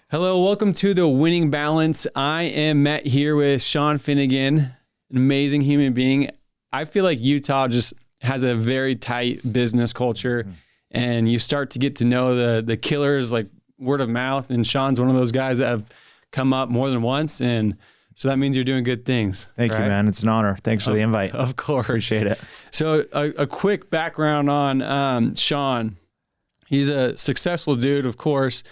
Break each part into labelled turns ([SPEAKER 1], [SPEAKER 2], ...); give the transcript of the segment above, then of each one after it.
[SPEAKER 1] Hello, welcome to The Winning Balance. I am Matt here with Shawn Finnegan, an amazing human being. I feel like Utah just has a very tight business culture, and you start to get to know the killers like word of mouth, and Shawn's one of those guys that have come up more than once, and so that means you're doing good things.
[SPEAKER 2] Thank you, man. It's an honor. Thanks for the invite.
[SPEAKER 1] Of course.
[SPEAKER 2] Appreciate it.
[SPEAKER 1] So a quick background on Shawn. He's a successful dude, of course.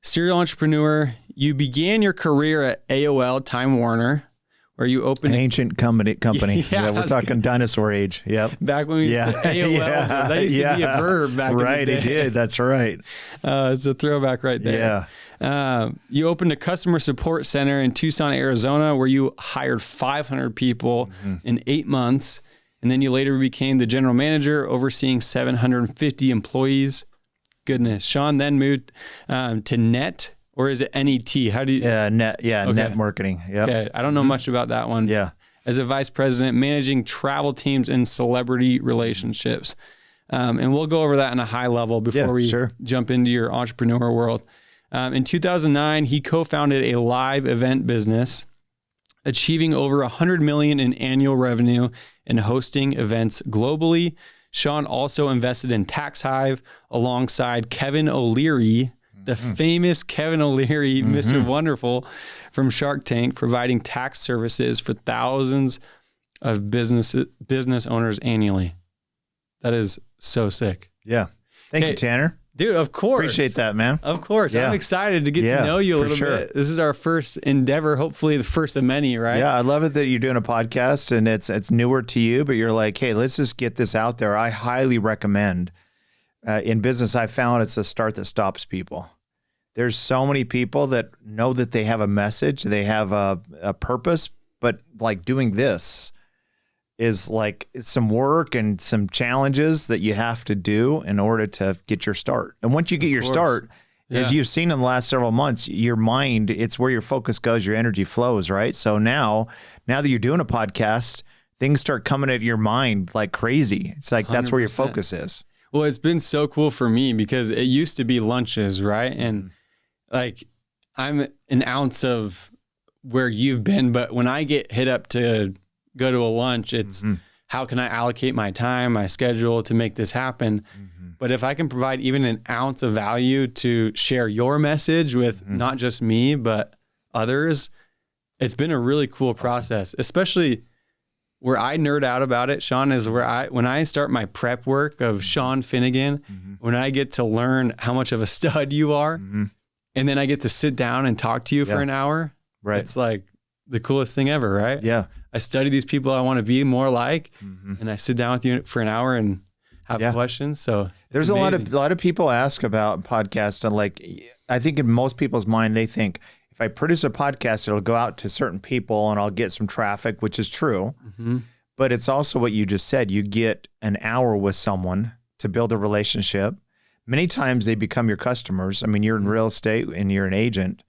[SPEAKER 1] Serial entrepreneur. You began your career at AOL Time Warner, where you opened
[SPEAKER 2] an ancient company. Yeah, we're talking dinosaur age. Yep.
[SPEAKER 1] Back when we used to AOL, that used to be a verb back in the day.
[SPEAKER 2] Right, it did. That's right.
[SPEAKER 1] It's a throwback right there.
[SPEAKER 2] Yeah.
[SPEAKER 1] You opened a customer support center in Tucson, Arizona, where you hired 500 people in 8 months. And then you later became the general manager, overseeing 750 employees. Goodness. Shawn then moved to Net, or is it NET? How do you?
[SPEAKER 2] Net. Yeah, okay. Net marketing. Yep.
[SPEAKER 1] Okay. I don't know much about that one.
[SPEAKER 2] Yeah.
[SPEAKER 1] As a vice president, managing travel teams and celebrity relationships. And we'll go over that in a high level before we jump into your entrepreneur world. In 2009, he co-founded a live event business, achieving over $100 million in annual revenue and hosting events globally. Shawn also invested in Tax Hive alongside Kevin O'Leary, the famous Kevin O'Leary, Mr. Wonderful from Shark Tank, providing tax services for thousands of business owners annually. That is so sick.
[SPEAKER 2] Yeah. Thank you, Tanner.
[SPEAKER 1] Dude, of course.
[SPEAKER 2] Appreciate that, man.
[SPEAKER 1] Of course. Yeah. I'm excited to get to know you a little bit. This is our first endeavor, hopefully the first of many, right?
[SPEAKER 2] Yeah, I love it that you're doing a podcast and it's newer to you, but you're like, hey, let's just get this out there. I highly recommend. In business, I found it's the start that stops people. There's so many people that know that they have a message, they have a purpose, but like doing this is like it's some work and some challenges that you have to do in order to get your start. And once you get your start, as you've seen in the last several months, your mind, it's where your focus goes, your energy flows, right? So now that you're doing a podcast, things start coming at your mind like crazy. It's like 100%. That's where your focus is.
[SPEAKER 1] Well, it's been so cool for me because it used to be lunches, right? And like I'm an ounce of where you've been, but when I get hit up to go to a lunch, it's how can I allocate my time, my schedule to make this happen? But if I can provide even an ounce of value to share your message with not just me, but others, it's been a really cool process, especially where I nerd out about it. Shawn, is where when I start my prep work of Shawn Finnegan, when I get to learn how much of a stud you are, and then I get to sit down and talk to you for an hour. Right. It's like the coolest thing ever, right?
[SPEAKER 2] Yeah.
[SPEAKER 1] I study these people I want to be more like, and I sit down with you for an hour and have questions. So
[SPEAKER 2] there's a lot of people ask about podcasts, and like I think in most people's mind they think if I produce a podcast, it'll go out to certain people and I'll get some traffic, which is true. But it's also what you just said. You get an hour with someone to build a relationship. Many times they become your customers. I mean, you're in real estate and you're an agent.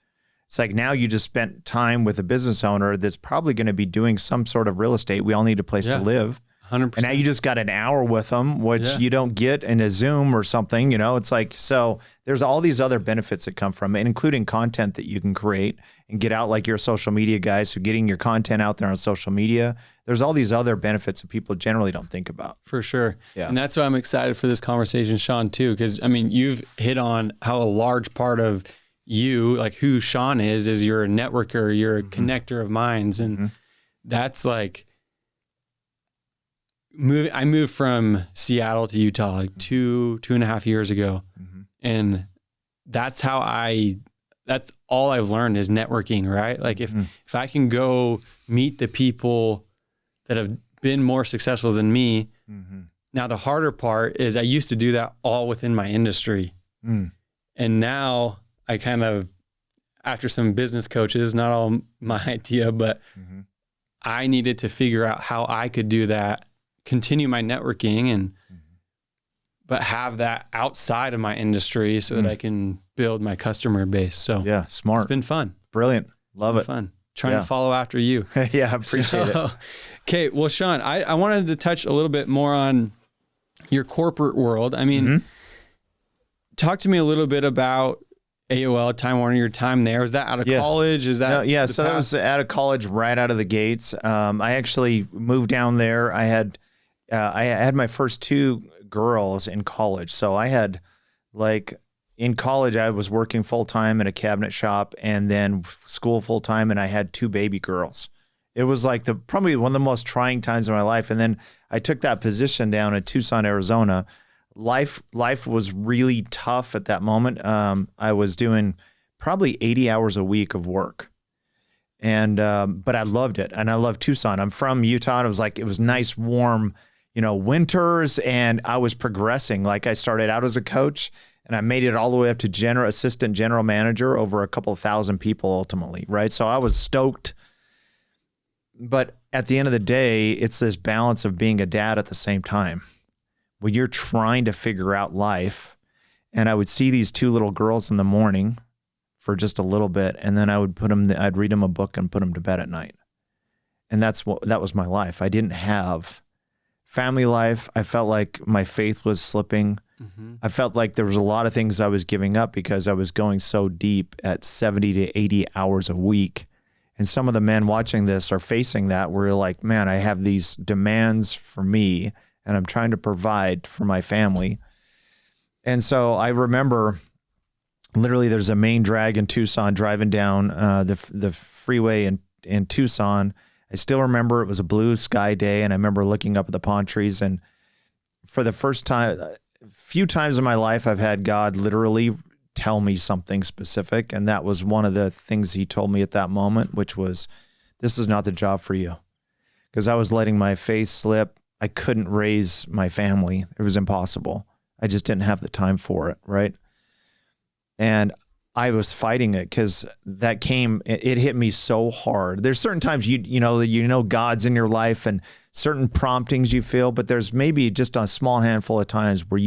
[SPEAKER 2] It's like now you just spent time with a business owner that's probably going to be doing some sort of real estate. We all need a place to live.
[SPEAKER 1] 100%.
[SPEAKER 2] And now you just got an hour with them, which you don't get in a Zoom or something, you know, it's like, so there's all these other benefits that come from it, including content that you can create and get out, like your social media guys, so getting your content out there on social media. There's all these other benefits that people generally don't think about.
[SPEAKER 1] For sure.
[SPEAKER 2] Yeah.
[SPEAKER 1] And that's why I'm excited for this conversation, Shawn, too, because I mean, you've hit on how a large part of you, like who Shawn is you're a networker, you're a connector of minds. And that's like, I moved from Seattle to Utah like two and a half years ago. And that's that's all I've learned is networking, right? Like if I can go meet the people that have been more successful than me. Now the harder part is I used to do that all within my industry. And now I kind of, after some business coaches, not all my idea, but I needed to figure out how I could do that, continue my networking and, but have that outside of my industry so that I can build my customer base. So
[SPEAKER 2] yeah, smart.
[SPEAKER 1] It's been fun.
[SPEAKER 2] Brilliant. Love it.
[SPEAKER 1] Fun. Trying to follow after you.
[SPEAKER 2] Yeah, I appreciate it.
[SPEAKER 1] Okay. Well, Shawn, I wanted to touch a little bit more on your corporate world. I mean, talk to me a little bit about AOL, Time Warner, your time there? Was that out of college? Is that
[SPEAKER 2] no, yeah? So that was out of college, right out of the gates. I actually moved down there. I had my first 2 girls in college. So I had in college, I was working full time at a cabinet shop and then school full time, and I had 2 baby girls. It was like probably one of the most trying times of my life. And then I took that position down in Tucson, Arizona. Life was really tough at that moment. I was doing probably 80 hours a week of work. And, but I loved it. And I love Tucson. I'm from Utah. It was nice, warm, winters, and I was progressing. Like I started out as a coach and I made it all the way up to assistant general manager over a couple of thousand people ultimately. Right. So I was stoked. But at the end of the day, it's this balance of being a dad at the same time. When you're trying to figure out life, and I would see these 2 little girls in the morning for just a little bit, and then I'd read them a book and put them to bed at night. And that was my life. I didn't have family life. I felt like my faith was slipping. Mm-hmm. I felt like there was a lot of things I was giving up because I was going so deep at 70 to 80 hours a week. And some of the men watching this are facing that, where you're like, man, I have these demands for me and I'm trying to provide for my family. And so I remember literally there's a main drag in Tucson, driving down the freeway in Tucson. I still remember it was a blue sky day, and I remember looking up at the palm trees. And for the first time, a few times in my life, I've had God literally tell me something specific. And that was one of the things he told me at that moment, which was, this is not the job for you. Because I was letting my faith slip. I couldn't raise my family. It was impossible. I just didn't have the time for it, right? And I was fighting it because it hit me so hard. There's certain times you know God's in your life and certain promptings you feel, but there's maybe just a small handful of times where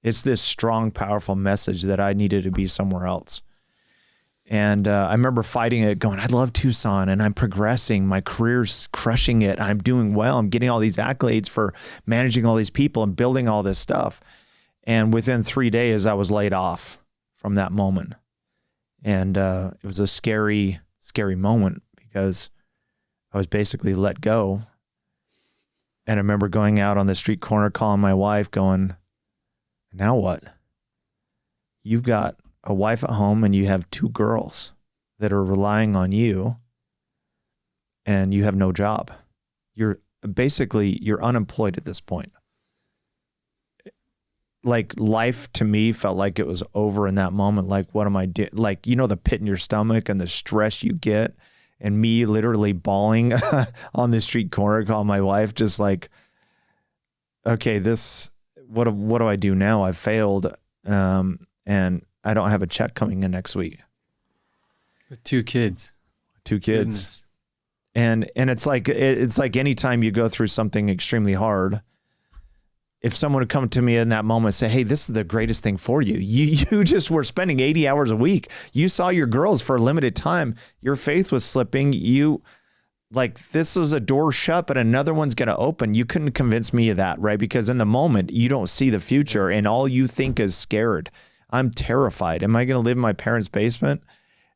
[SPEAKER 2] it's this strong, powerful message that I needed to be somewhere else. And I remember fighting it, going, I love Tucson and I'm progressing. My career's crushing it. I'm doing well. I'm getting all these accolades for managing all these people and building all this stuff. And within 3 days, I was laid off from that moment. And it was a scary, scary moment because I was basically let go. And I remember going out on the street corner, calling my wife, going, now what? You've got a wife at home and you have 2 girls that are relying on you and you have no job. You're unemployed at this point. Like life to me felt like it was over in that moment. Like, what am I doing? Like, the pit in your stomach and the stress you get, and me literally bawling on the street corner, calling my wife, just like, okay, what do I do now? I've failed. And I don't have a check coming in next week.
[SPEAKER 1] With 2 kids.
[SPEAKER 2] 2 kids. Goodness. And it's like anytime you go through something extremely hard, if someone would come to me in that moment and say, hey, this is the greatest thing for you. You just were spending 80 hours a week. You saw your girls for a limited time. Your faith was slipping. This was a door shut, but another one's going to open. You couldn't convince me of that, right? Because in the moment, you don't see the future and all you think is scared. I'm terrified. Am I going to live in my parents' basement?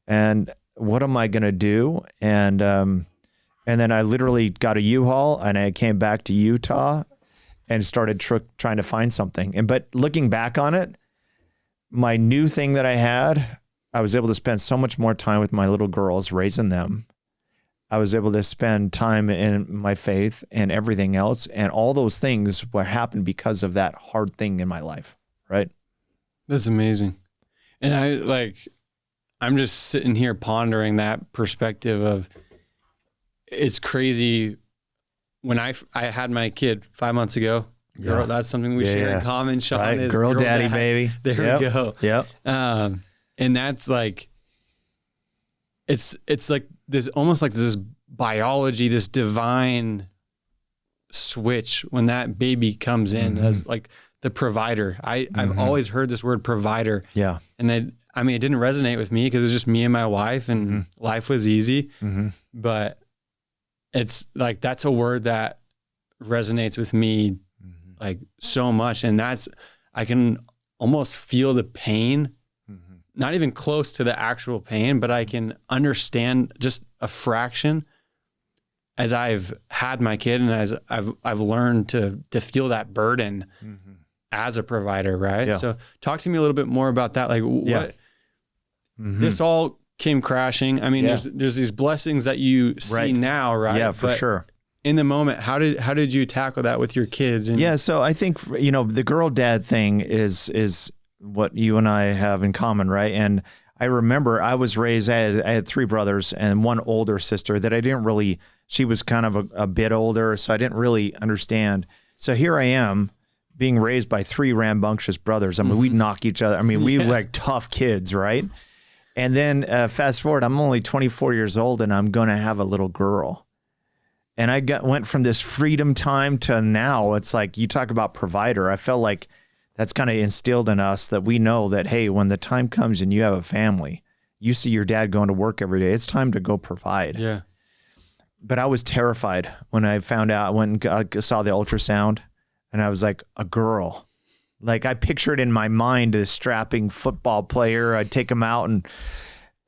[SPEAKER 2] And what am I going to do? And then I literally got a U-Haul and I came back to Utah and started trying to find something. But looking back on it, my new thing that I had, I was able to spend so much more time with my little girls, raising them. I was able to spend time in my faith and everything else. And all those things happened because of that hard thing in my life, right?
[SPEAKER 1] That's amazing. And I'm just sitting here pondering that perspective of, it's crazy. When I had my kid 5 months ago, girl, that's something we share in common. Shawn,
[SPEAKER 2] right.
[SPEAKER 1] is
[SPEAKER 2] girl daddy,
[SPEAKER 1] dads.
[SPEAKER 2] baby.
[SPEAKER 1] There we go.
[SPEAKER 2] Yep.
[SPEAKER 1] And that's like, it's like this, almost like this biology, this divine switch when that baby comes in as like the provider. I've always heard this word provider. Yeah. And it didn't resonate with me because it was just me and my wife and life was easy. But it's like, that's a word that resonates with me like so much. And I can almost feel the pain not even close to the actual pain, but I can understand just a fraction as I've had my kid and as I've learned to feel that burden as a provider, right?
[SPEAKER 2] Yeah.
[SPEAKER 1] So talk to me a little bit more about that. Like what this all came crashing. I mean, there's these blessings that you see now, right?
[SPEAKER 2] Yeah, for sure.
[SPEAKER 1] In the moment, how did you tackle that with your kids? And
[SPEAKER 2] so I think, the girl dad thing is what you and I have in common, right? And I remember I was raised, I had 3 brothers and one older sister that I didn't really, she was kind of a bit older, so I didn't really understand. So here I am being raised by 3 rambunctious brothers. I mean, we'd knock each other. I mean, we were like tough kids, right? And then fast forward, I'm only 24 years old and I'm going to have a little girl. And I went from this freedom time to now it's like, you talk about provider. I felt like that's kind of instilled in us that we know that, hey, when the time comes and you have a family, you see your dad going to work every day, it's time to go provide.
[SPEAKER 1] Yeah.
[SPEAKER 2] But I was terrified when I found out, when I saw the ultrasound and I was like, a girl. Like I pictured in my mind a strapping football player. I'd take him out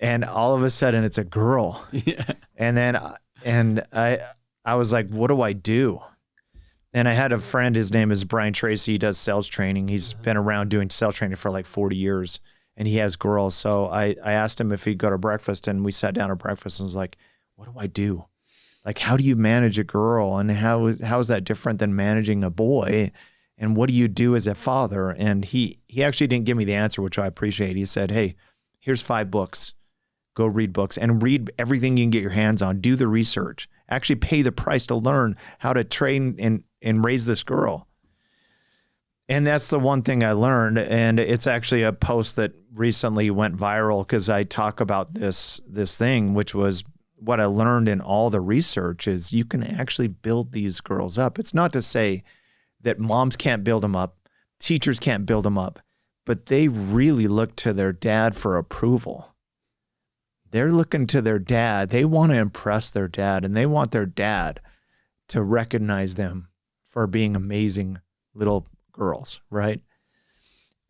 [SPEAKER 2] and all of a sudden it's a girl.
[SPEAKER 1] Yeah.
[SPEAKER 2] And then, I was like, what do I do? And I had a friend, his name is Brian Tracy. He does sales training. He's been around doing sales training for like 40 years and he has girls. So I asked him if he'd go to breakfast and we sat down at breakfast and was like, what do I do? Like, how do you manage a girl and how is that different than managing a boy? And what do you do as a father? And he actually didn't give me the answer, which I appreciate. He said, hey, here's 5 books. Go read books and read everything you can get your hands on. Do the research. Actually pay the price to learn how to train and raise this girl. And that's the one thing I learned. And it's actually a post that recently went viral because I talk about this thing, which was what I learned in all the research is you can actually build these girls up. It's not to say that moms can't build them up, teachers can't build them up, but they really look to their dad for approval. They're looking to their dad. They want to impress their dad and they want their dad to recognize them for being amazing little girls, right?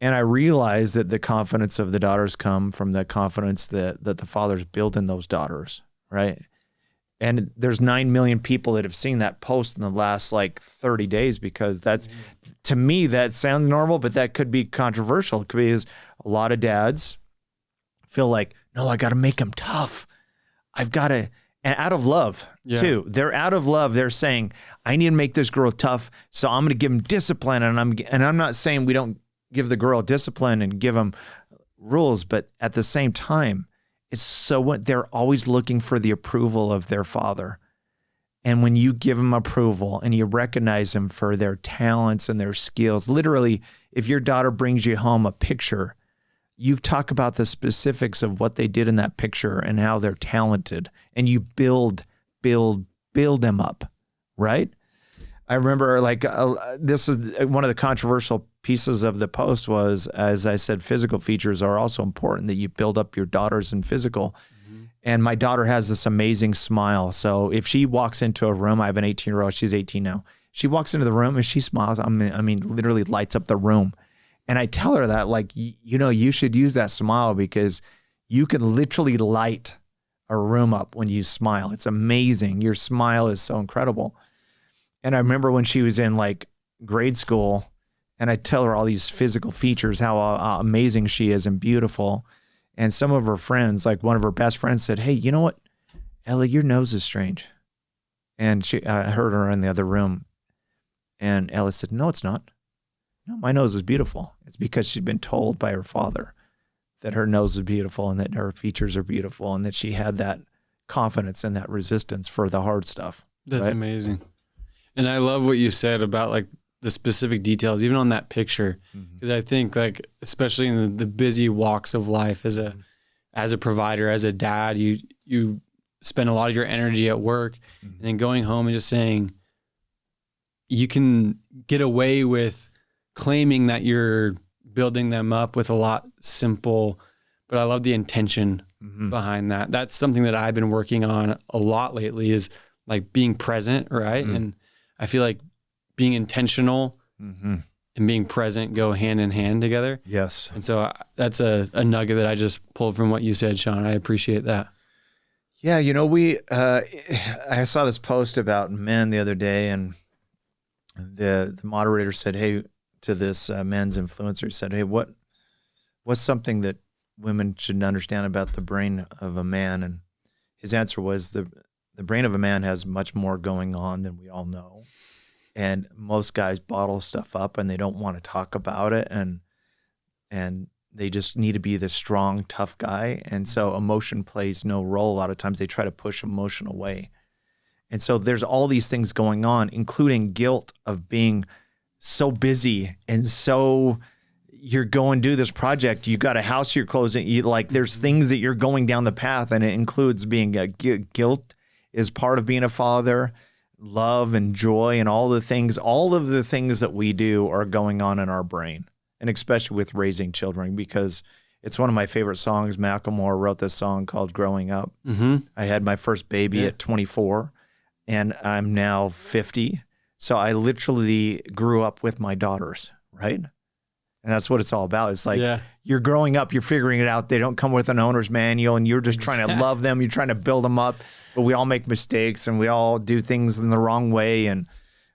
[SPEAKER 2] And I realized that the confidence of the daughters come from the confidence that the fathers build in those daughters, right? And there's 9 million people that have seen that post in the last like 30 days because that's, to me, that sounds normal, but that could be controversial because a lot of dads feel like, no, I got to make them tough. I've got to, and out of love too. They're out of love. They're saying, I need to make this girl tough. So I'm going to give them discipline. And I'm not saying we don't give the girl discipline and give them rules, but at the same time, it's so what they're always looking for the approval of their father. And when you give them approval and you recognize them for their talents and their skills, literally, if your daughter brings you home a picture, you talk about the specifics of what they did in that picture and how they're talented, and you build them up, right? I remember this is one of the controversial pieces of the post was, as I said, physical features are also important, that you build up your daughters in physical. Mm-hmm. And my daughter has this amazing smile. So if she walks into a room, I have an 18-year-old, she's 18 now. She walks into the room and she smiles. I mean, literally lights up the room. And I tell her that, like, you should use that smile because you can literally light a room up when you smile. It's amazing. Your smile is so incredible. And I remember when she was in like grade school and I tell her all these physical features, how amazing she is and beautiful. And some of her friends, like one of her best friends said, hey, you know what, Ellie, your nose is strange. And I heard her in the other room. And Ellie said, no, it's not. No, my nose is beautiful. It's because she'd been told by her father that her nose is beautiful and that her features are beautiful and that she had that confidence and that resistance for the hard stuff.
[SPEAKER 1] That's
[SPEAKER 2] right?
[SPEAKER 1] amazing. And I love what you said about like the specific details, even on that picture. Because I think like, especially in the busy walks of life as a provider, as a dad, you spend a lot of your energy at work and then going home and just saying, you can get away with claiming that you're building them up with a lot simple, but I love the intention behind that. That's something that I've been working on a lot lately is like being present, right? And I feel like being intentional and being present go hand in hand together.
[SPEAKER 2] Yes.
[SPEAKER 1] And so that's a nugget that I just pulled from what you said, Shawn. I appreciate that.
[SPEAKER 2] Yeah, I saw this post about men the other day, and the moderator said, "Hey," to this men's influencer, he said, "Hey, what's something that women should understand about the brain of a man?" And his answer was the brain of a man has much more going on than we all know, and most guys bottle stuff up and they don't want to talk about it, and they just need to be the strong, tough guy. And so emotion plays no role. A lot of times they try to push emotion away. And so there's all these things going on, including guilt of being so busy and so you're going to do this project. You got a house you're closing. There's things that you're going down the path, and it includes being guilt is part of being a father, love and joy and all of the things that we do are going on in our brain. And especially with raising children, because it's one of my favorite songs. Macklemore wrote this song called Growing Up.
[SPEAKER 1] Mm-hmm.
[SPEAKER 2] I had my first baby at 24, and I'm now 50. So I literally grew up with my daughters, right? And that's what it's all about. It's like you're growing up, you're figuring it out. They don't come with an owner's manual, and you're just trying to love them. You're trying to build them up. But we all make mistakes, and we all do things in the wrong way.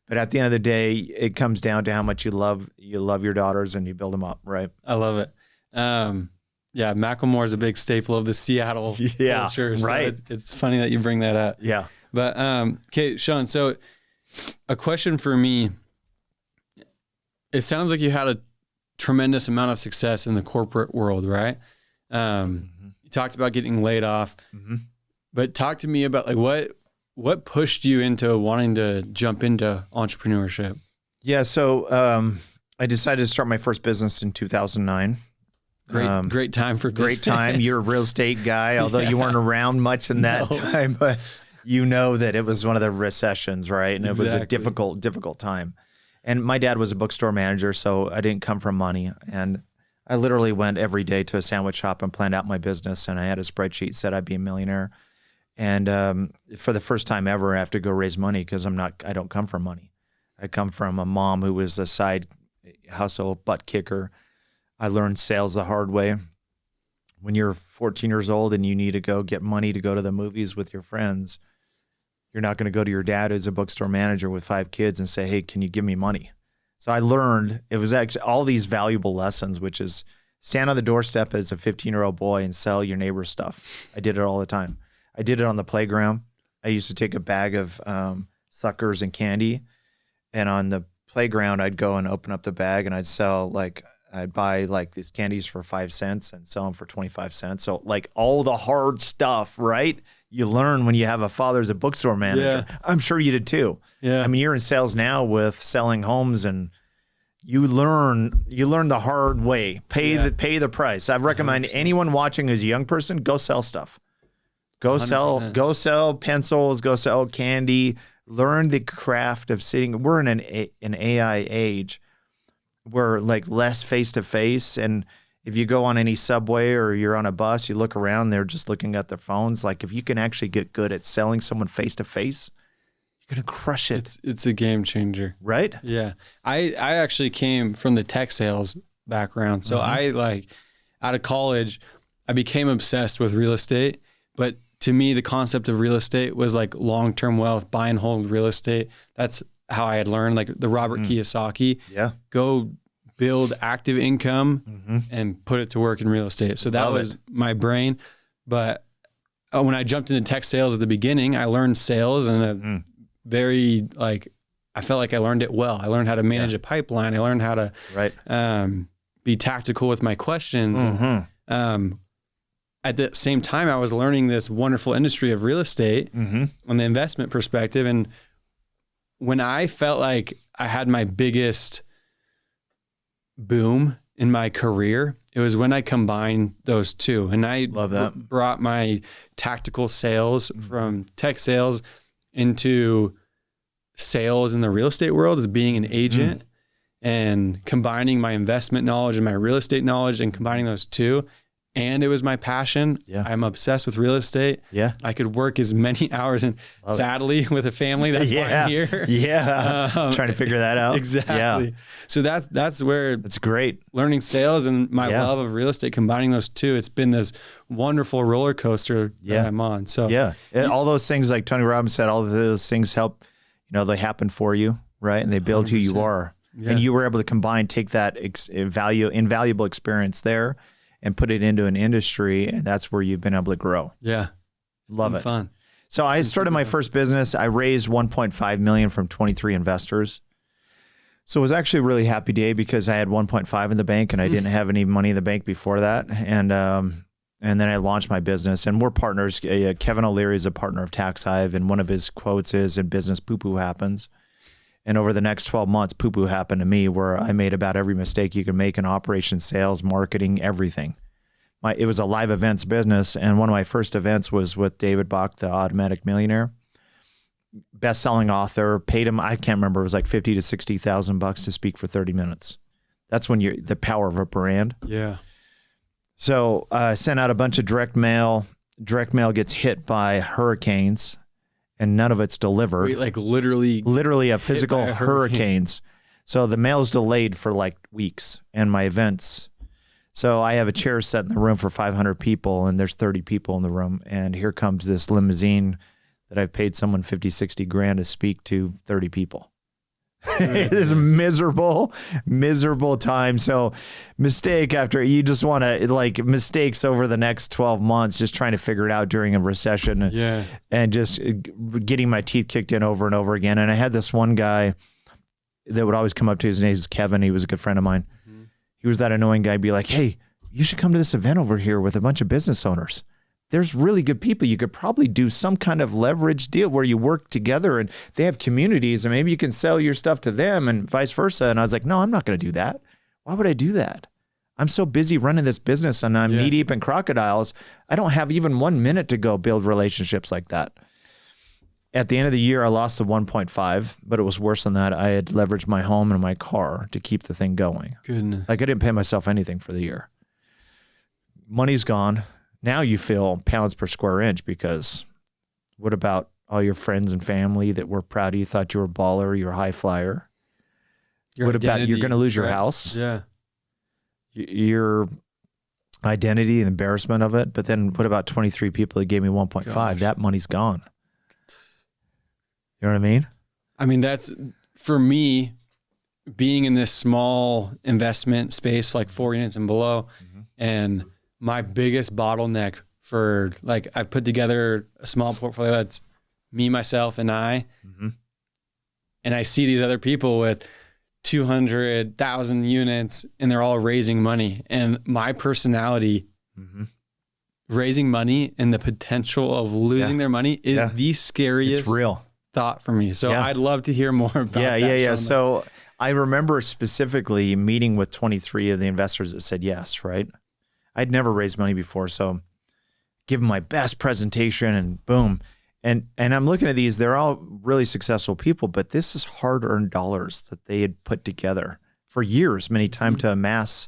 [SPEAKER 2] But at the end of the day, it comes down to how much you love your daughters and you build them up, right?
[SPEAKER 1] I love it. Macklemore is a big staple of the Seattle culture. So
[SPEAKER 2] right.
[SPEAKER 1] It's funny that you bring that up.
[SPEAKER 2] Yeah.
[SPEAKER 1] But, okay, Shawn, so a question for me, it sounds like you had a tremendous amount of success in the corporate world, right? You talked about getting laid off, but talk to me about what pushed you into wanting to jump into entrepreneurship?
[SPEAKER 2] Yeah, so I decided to start my first business in 2009.
[SPEAKER 1] Great time for business.
[SPEAKER 2] Great time. You're a real estate guy, although you weren't around much in that time, but you know that it was one of the recessions, right? And it was a difficult time. And my dad was a bookstore manager, so I didn't come from money. And I literally went every day to a sandwich shop and planned out my business, and I had a spreadsheet said I'd be a millionaire. And for the first time ever, I have to go raise money because I don't come from money. I come from a mom who was a side hustle butt kicker. I learned sales the hard way. When you're 14 years old and you need to go get money to go to the movies with your friends, you're not going to go to your dad who's a bookstore manager with 5 kids and say, "Hey, can you give me money?" So I learned, it was actually all these valuable lessons, which is stand on the doorstep as a 15-year-old boy and sell your neighbor's stuff. I did it all the time. I did it on the playground. I used to take a bag of suckers and candy, and on the playground, I'd go and open up the bag and I'd buy these candies for 5 cents and sell them for 25 cents. So all the hard stuff, right? You learn when you have a father as a bookstore manager. Yeah. I'm sure you did too. Yeah. I mean, you're in sales now with selling homes, and you learn the hard way. Pay the price. I've recommended anyone watching who's a young person, go sell stuff. Go 100%. Go sell pencils, go sell candy, learn the craft of sitting. We're in an AI age. We're less face-to-face. And if you go on any subway or you're on a bus, you look around, they're just looking at their phones. If you can actually get good at selling someone face-to-face, you're going to crush it.
[SPEAKER 1] It's a game changer.
[SPEAKER 2] Right?
[SPEAKER 1] Yeah. I actually came from the tech sales background. So I out of college, I became obsessed with real estate. But to me, the concept of real estate was long-term wealth, buy and hold real estate. That's how I had learned, the Robert Kiyosaki. Yeah. Go build active income and put it to work in real estate. So that was my brain. But when I jumped into tech sales at the beginning, I learned sales in a very I felt like I learned it well. I learned how to manage a pipeline. I learned how to be tactical with my questions. At the same time, I was learning this wonderful industry of real estate on the investment perspective. And when I felt like I had my biggest boom in my career, it was when I combined those two. And I brought my tactical sales from tech sales into sales in the real estate world as being an agent and combining my investment knowledge and my real estate knowledge and combining those two. and it was my passion.
[SPEAKER 2] Yeah.
[SPEAKER 1] I'm obsessed with real estate.
[SPEAKER 2] Yeah.
[SPEAKER 1] I could work as many hours, and sadly with a family, that's why I'm here.
[SPEAKER 2] Yeah. Trying to figure that out.
[SPEAKER 1] Exactly.
[SPEAKER 2] Yeah.
[SPEAKER 1] So that's where
[SPEAKER 2] It's great.
[SPEAKER 1] learning sales and my love of real estate, combining those two, it's been this wonderful roller coaster that I'm on. So
[SPEAKER 2] yeah, and all those things, like Tony Robbins said, all of those things help, they happen for you, right? And they build 100%. Who you are. Yeah. And you were able to take that invaluable experience there and put it into an industry, and that's where you've been able to grow.
[SPEAKER 1] Yeah.
[SPEAKER 2] Love it.
[SPEAKER 1] Fun.
[SPEAKER 2] So I started my first business. I raised $1.5 million from 23 investors. So it was actually a really happy day because I had 1.5 in the bank and I didn't have any money in the bank before that. And then I launched my business, and we're partners. Kevin O'Leary is a partner of Tax Hive, and one of his quotes is, "In business, poo-poo happens." And over the next 12 months, poo-poo happened to me, where I made about every mistake you can make in operations, sales, marketing, everything. It was a live events business, and one of my first events was with David Bach, the Automatic Millionaire. Best-selling author, paid him, I can't remember, it was like $50,000 to $60,000 to speak for 30 minutes. That's when the power of a brand.
[SPEAKER 1] Yeah.
[SPEAKER 2] So I sent out a bunch of direct mail. Direct mail gets hit by hurricanes, and none of it's delivered.
[SPEAKER 1] Wait, like literally
[SPEAKER 2] a physical hurricanes. So the mail's delayed for like weeks, and my events. So I have a chair set in the room for 500 people, and there's 30 people in the room. And here comes this limousine that I've paid someone 50, 60 grand to speak to 30 people. It is a miserable time. So mistake after, you just want to mistakes over the next 12 months, just trying to figure it out during a recession and just getting my teeth kicked in over and over again. And I had this one guy that would always come up to, his name is Kevin. He was a good friend of mine. Mm-hmm. He was that annoying guy, be like, "Hey, you should come to this event over here with a bunch of business owners. There's really good people. You could probably do some kind of leverage deal where you work together, and they have communities, and maybe you can sell your stuff to them and vice versa." And I was like, "No, I'm not going to do that. Why would I do that? I'm so busy running this business, and I'm knee deep in crocodiles. I don't have even 1 minute to go build relationships like that." At the end of the year, I lost the 1.5, but it was worse than that. I had leveraged my home and my car to keep the thing going.
[SPEAKER 1] Goodness.
[SPEAKER 2] Like, I didn't pay myself anything for the year. Money's gone. Now you feel pounds per square inch, because what about all your friends and family that were proud of you, thought you were a baller, you're a high flyer? What about, you're going to lose your house?
[SPEAKER 1] Yeah.
[SPEAKER 2] Your identity and embarrassment of it. But then what about 23 people that gave me 1.5? Gosh. That money's gone. You know what I mean?
[SPEAKER 1] I mean, that's, for me, being in this small investment space, like 4 units and below, and my biggest bottleneck for, like, I've put together a small portfolio that's me, myself, and I, and I see these other people with 200,000 units, and they're all raising money. And my personality, raising money and the potential of losing their money is the scariest thought for me. So I'd love to hear more about that.
[SPEAKER 2] So I remember specifically meeting with 23 of the investors that said yes, right? I'd never raised money before, so give them my best presentation, and boom. And I'm looking at these, they're all really successful people, but this is hard-earned dollars that they had put together for years, many times, to amass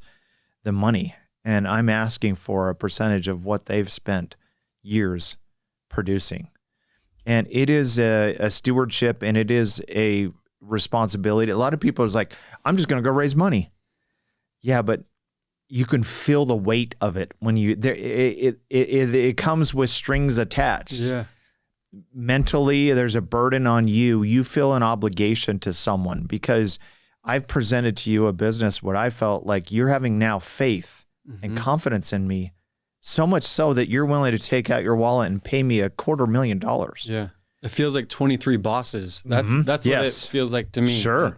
[SPEAKER 2] the money. And I'm asking for a percentage of what they've spent years producing. And it is a stewardship, and it is a responsibility. A lot of people is like, "I'm just going to go raise money." Yeah, but you can feel the weight of it when it comes with strings attached. Yeah. Mentally, there's a burden on you. You feel an obligation to someone, because I've presented to you a business where I felt like you're having now faith and confidence in me, so much so that you're willing to take out your wallet and pay me $250,000.
[SPEAKER 1] Yeah. It feels like 23 bosses. That's what it feels like to me.
[SPEAKER 2] Sure.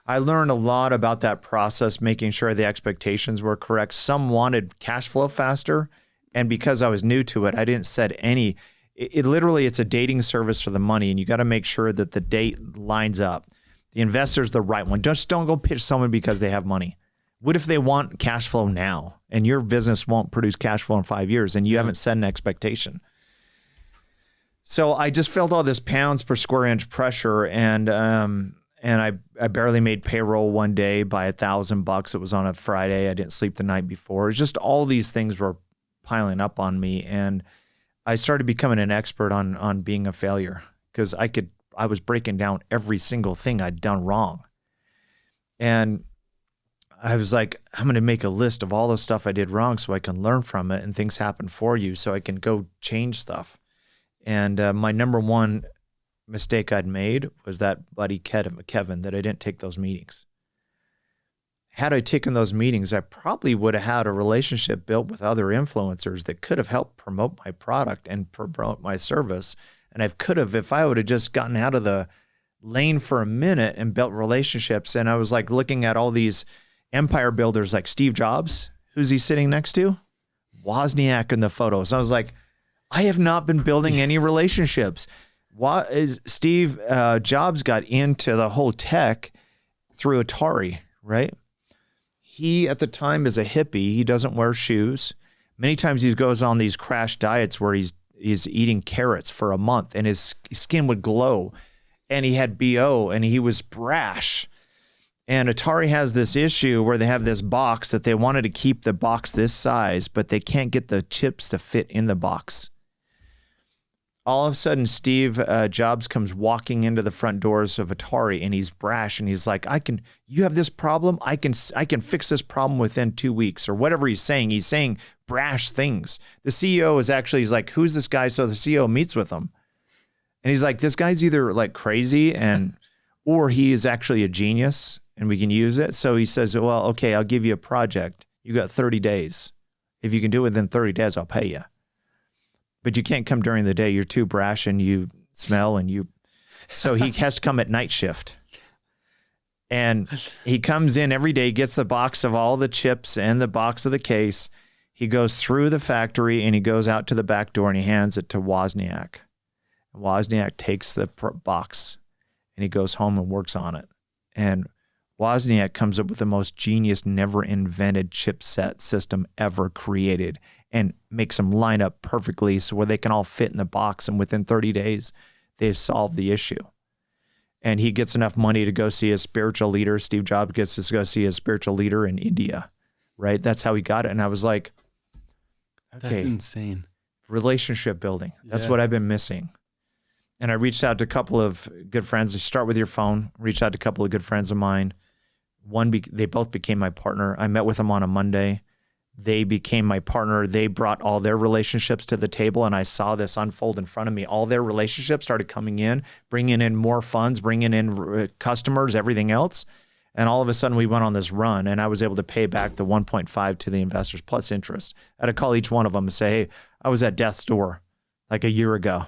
[SPEAKER 2] I learned a lot about that process, making sure the expectations were correct. Some wanted cash flow faster, and because I was new to it, I didn't set any. It literally, it's a dating service for the money, and you got to make sure that the date lines up. The investor's the right one. Just don't go pitch someone because they have money. What if they want cash flow now, and your business won't produce cash flow in 5 years, and you haven't set an expectation? So I just felt all this pounds per square inch pressure, and I barely made payroll one day by $1,000. It was on a Friday. I didn't sleep the night before. It's just all these things were piling up on me. And I started becoming an expert on being a failure, because I was breaking down every single thing I'd done wrong. And I was like, I'm going to make a list of all the stuff I did wrong so I can learn from it, and things happen for you so I can go change stuff. And my number one mistake I'd made was that buddy Kevin, that I didn't take those meetings. Had I taken those meetings, I probably would have had a relationship built with other influencers that could have helped promote my product and promote my service. And if I would have just gotten out of the lane for a minute and built relationships. And I was like looking at all these empire builders like Steve Jobs. Who's he sitting next to? Wozniak in the photos. I was like, I have not been building any relationships. Steve Jobs got into the whole tech through Atari, right? He, at the time, is a hippie. He doesn't wear shoes. Many times he goes on these crash diets where he's eating carrots for a month, and his skin would glow, and he had BO, and he was brash. And Atari has this issue where they have this box that they wanted to keep the box this size, but they can't get the chips to fit in the box. All of a sudden, Steve Jobs comes walking into the front doors of Atari, and he's brash, and he's like, you have this problem? I can fix this problem within 2 weeks, or whatever he's saying. He's saying brash things. The CEO he's like, who's this guy? So the CEO meets with him, and he's like, this guy's either like crazy or he is actually a genius and we can use it. So he says, well, okay, I'll give you a project. You got 30 days. If you can do it within 30 days, I'll pay you. But you can't come during the day. You're too brash and you smell so he has to come at night shift. And he comes in every day, gets the box of all the chips and the box of the case. He goes through the factory and he goes out to the back door and he hands it to Wozniak. Wozniak takes the box and he goes home and works on it. And Wozniak comes up with the most genius, never invented chipset system ever created, and makes them line up perfectly so where they can all fit in the box. And within 30 days, they've solved the issue. And he gets enough money to go see a spiritual leader. Steve Jobs gets to go see a spiritual leader in India, right? That's how he got it. And I was like, okay.
[SPEAKER 1] That's insane.
[SPEAKER 2] Relationship building. That's what I've been missing. And I reached out to a couple of good friends. You start with your phone. Reached out to a couple of good friends of mine. They both became my partner. I met with them on a Monday. They became my partner. They brought all their relationships to the table, and I saw this unfold in front of me. All their relationships started coming in, bringing in more funds, bringing in customers, everything else. And all of a sudden, we went on this run, and I was able to pay back the 1.5 to the investors plus interest. I had to call each one of them and say, hey, I was at death's door like a year ago.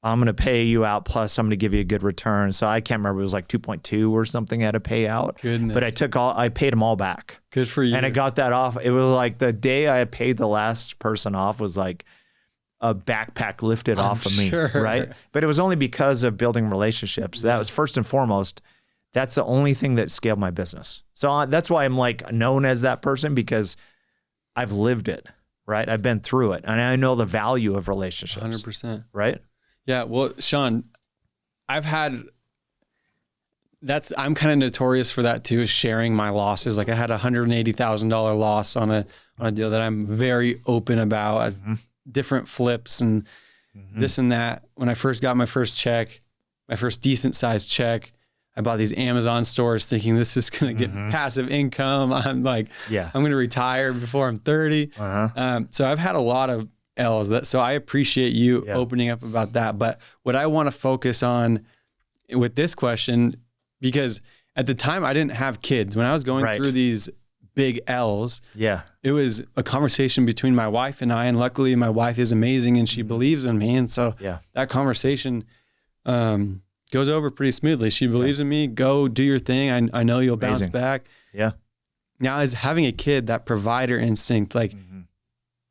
[SPEAKER 2] I'm going to pay you out, plus I'm going to give you a good return. So I can't remember, it was like 2.2 or something I had to pay out.
[SPEAKER 1] Goodness.
[SPEAKER 2] But I paid them all back.
[SPEAKER 1] Good for you.
[SPEAKER 2] And I got that off. It was like the day I paid the last person off was like a backpack lifted off of me, right? But it was only because of building relationships. That was first and foremost. That's the only thing that scaled my business. So that's why I'm like known as that person, because I've lived it, right? I've been through it, and I know the value of relationships.
[SPEAKER 1] 100%.
[SPEAKER 2] Right?
[SPEAKER 1] Yeah, well, Shawn, I'm kind of notorious for that too, is sharing my losses. Like I had $180,000 loss on a deal that I'm very open about. Different flips and this and that. When I first got my first check, my first decent sized check, I bought these Amazon stores thinking this is going to get passive income. I'm like, I'm going to retire before I'm 30. So I've had a lot of L's. So I appreciate you opening up about that. But what I want to focus on with this question, because at the time I didn't have kids. When I was going through these big L's, it was a conversation between my wife and I. And luckily my wife is amazing and she believes in me. And so that conversation goes over pretty smoothly. She believes in me. Go do your thing. I know you'll bounce back. Now, as having a kid, that provider instinct, like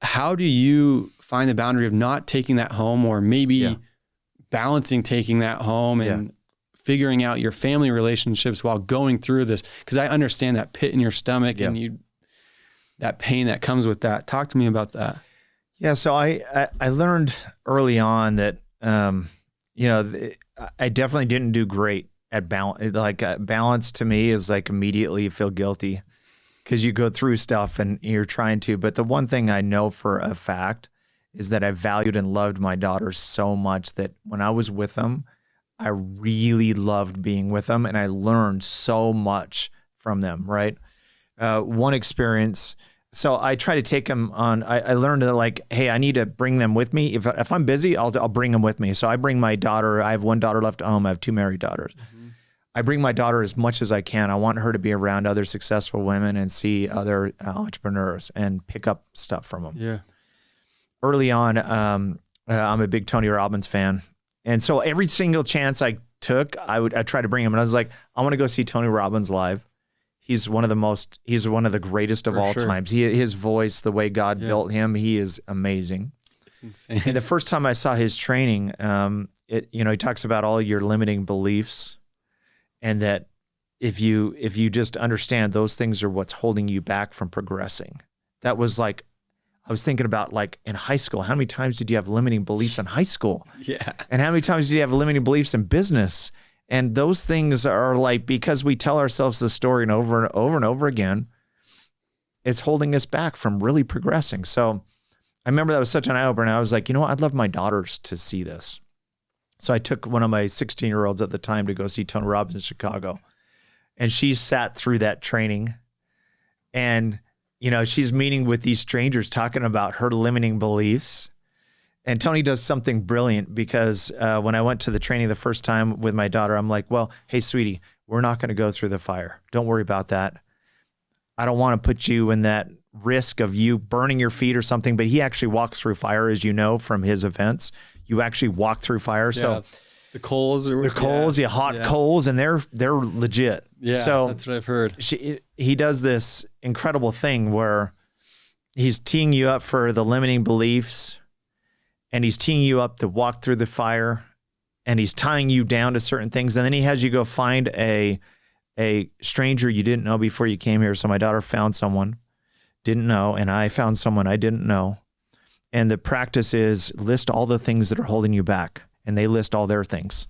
[SPEAKER 1] how do you find the boundary of not taking that home, or maybe balancing taking that home and figuring out your family relationships while going through this? Because I understand that pit in your stomach and that pain that comes with that. Talk to me about that.
[SPEAKER 2] Yeah. So I learned early on that, I definitely didn't do great at balance. Like balance to me is like immediately you feel guilty. because you go through stuff and you're trying to. But the one thing I know for a fact is that I valued and loved my daughters so much that when I was with them, I really loved being with them, and I learned so much from them, right? One experience, so I try to take them on, I learned that like, hey, I need to bring them with me. If I'm busy, I'll bring them with me. So I bring my daughter, I have one daughter left at home, I have 2 married daughters. Mm-hmm. I bring my daughter as much as I can. I want her to be around other successful women and see other entrepreneurs and pick up stuff from them.
[SPEAKER 1] Yeah.
[SPEAKER 2] Early on, I'm a big Tony Robbins fan. And so every single chance I took, I try to bring him. And I was like, I want to go see Tony Robbins live. He's one of the greatest of all times. His voice, the way God built him, he is amazing.
[SPEAKER 1] It's insane.
[SPEAKER 2] And the first time I saw his training, he talks about all your limiting beliefs, and that if you just understand those things are what's holding you back from progressing. That was like, I was thinking about like in high school, how many times did you have limiting beliefs in high school?
[SPEAKER 1] Yeah.
[SPEAKER 2] And how many times do you have limiting beliefs in business? And those things are like, because we tell ourselves the story and over again, it's holding us back from really progressing. So I remember that was such an eye-opener. And I was like, I'd love my daughters to see this. So I took one of my 16-year-olds at the time to go see Tony Robbins in Chicago. And she sat through that training. And she's meeting with these strangers talking about her limiting beliefs. And Tony does something brilliant because when I went to the training the first time with my daughter, I'm like, well, hey, sweetie, we're not going to go through the fire. Don't worry about that. I don't want to put you in that risk of you burning your feet or something. But he actually walks through fire, as you know, from his events. You actually walk through fire. Yeah. So
[SPEAKER 1] the coals are
[SPEAKER 2] hot coals, and they're legit.
[SPEAKER 1] Yeah, so that's what I've heard.
[SPEAKER 2] He does this incredible thing where he's teeing you up for the limiting beliefs, and he's teeing you up to walk through the fire, and he's tying you down to certain things, and then he has you go find a stranger you didn't know before you came here. So my daughter found someone, didn't know, and I found someone I didn't know. And the practice is list all the things that are holding you back, and they list all their things.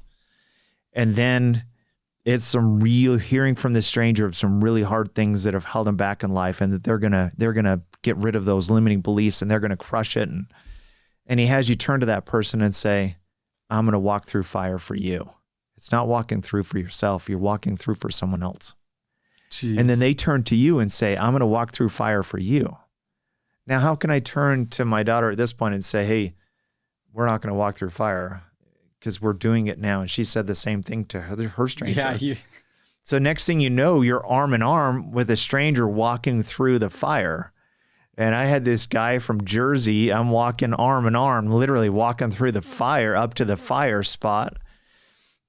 [SPEAKER 2] And then it's some real hearing from the stranger of some really hard things that have held them back in life, and that they're gonna get rid of those limiting beliefs, and they're gonna crush it. And he has you turn to that person and say, I'm gonna walk through fire for you. It's not walking through for yourself. You're walking through for someone else. Jeez. And then they turn to you and say, I'm gonna walk through fire for you. Now, how can I turn to my daughter at this point and say, hey, we're not gonna walk through fire because we're doing it now? And she said the same thing to her stranger. Yeah. So next thing you know, you're arm in arm with a stranger walking through the fire. And I had this guy from Jersey. I'm walking arm in arm, literally walking through the fire up to the fire spot.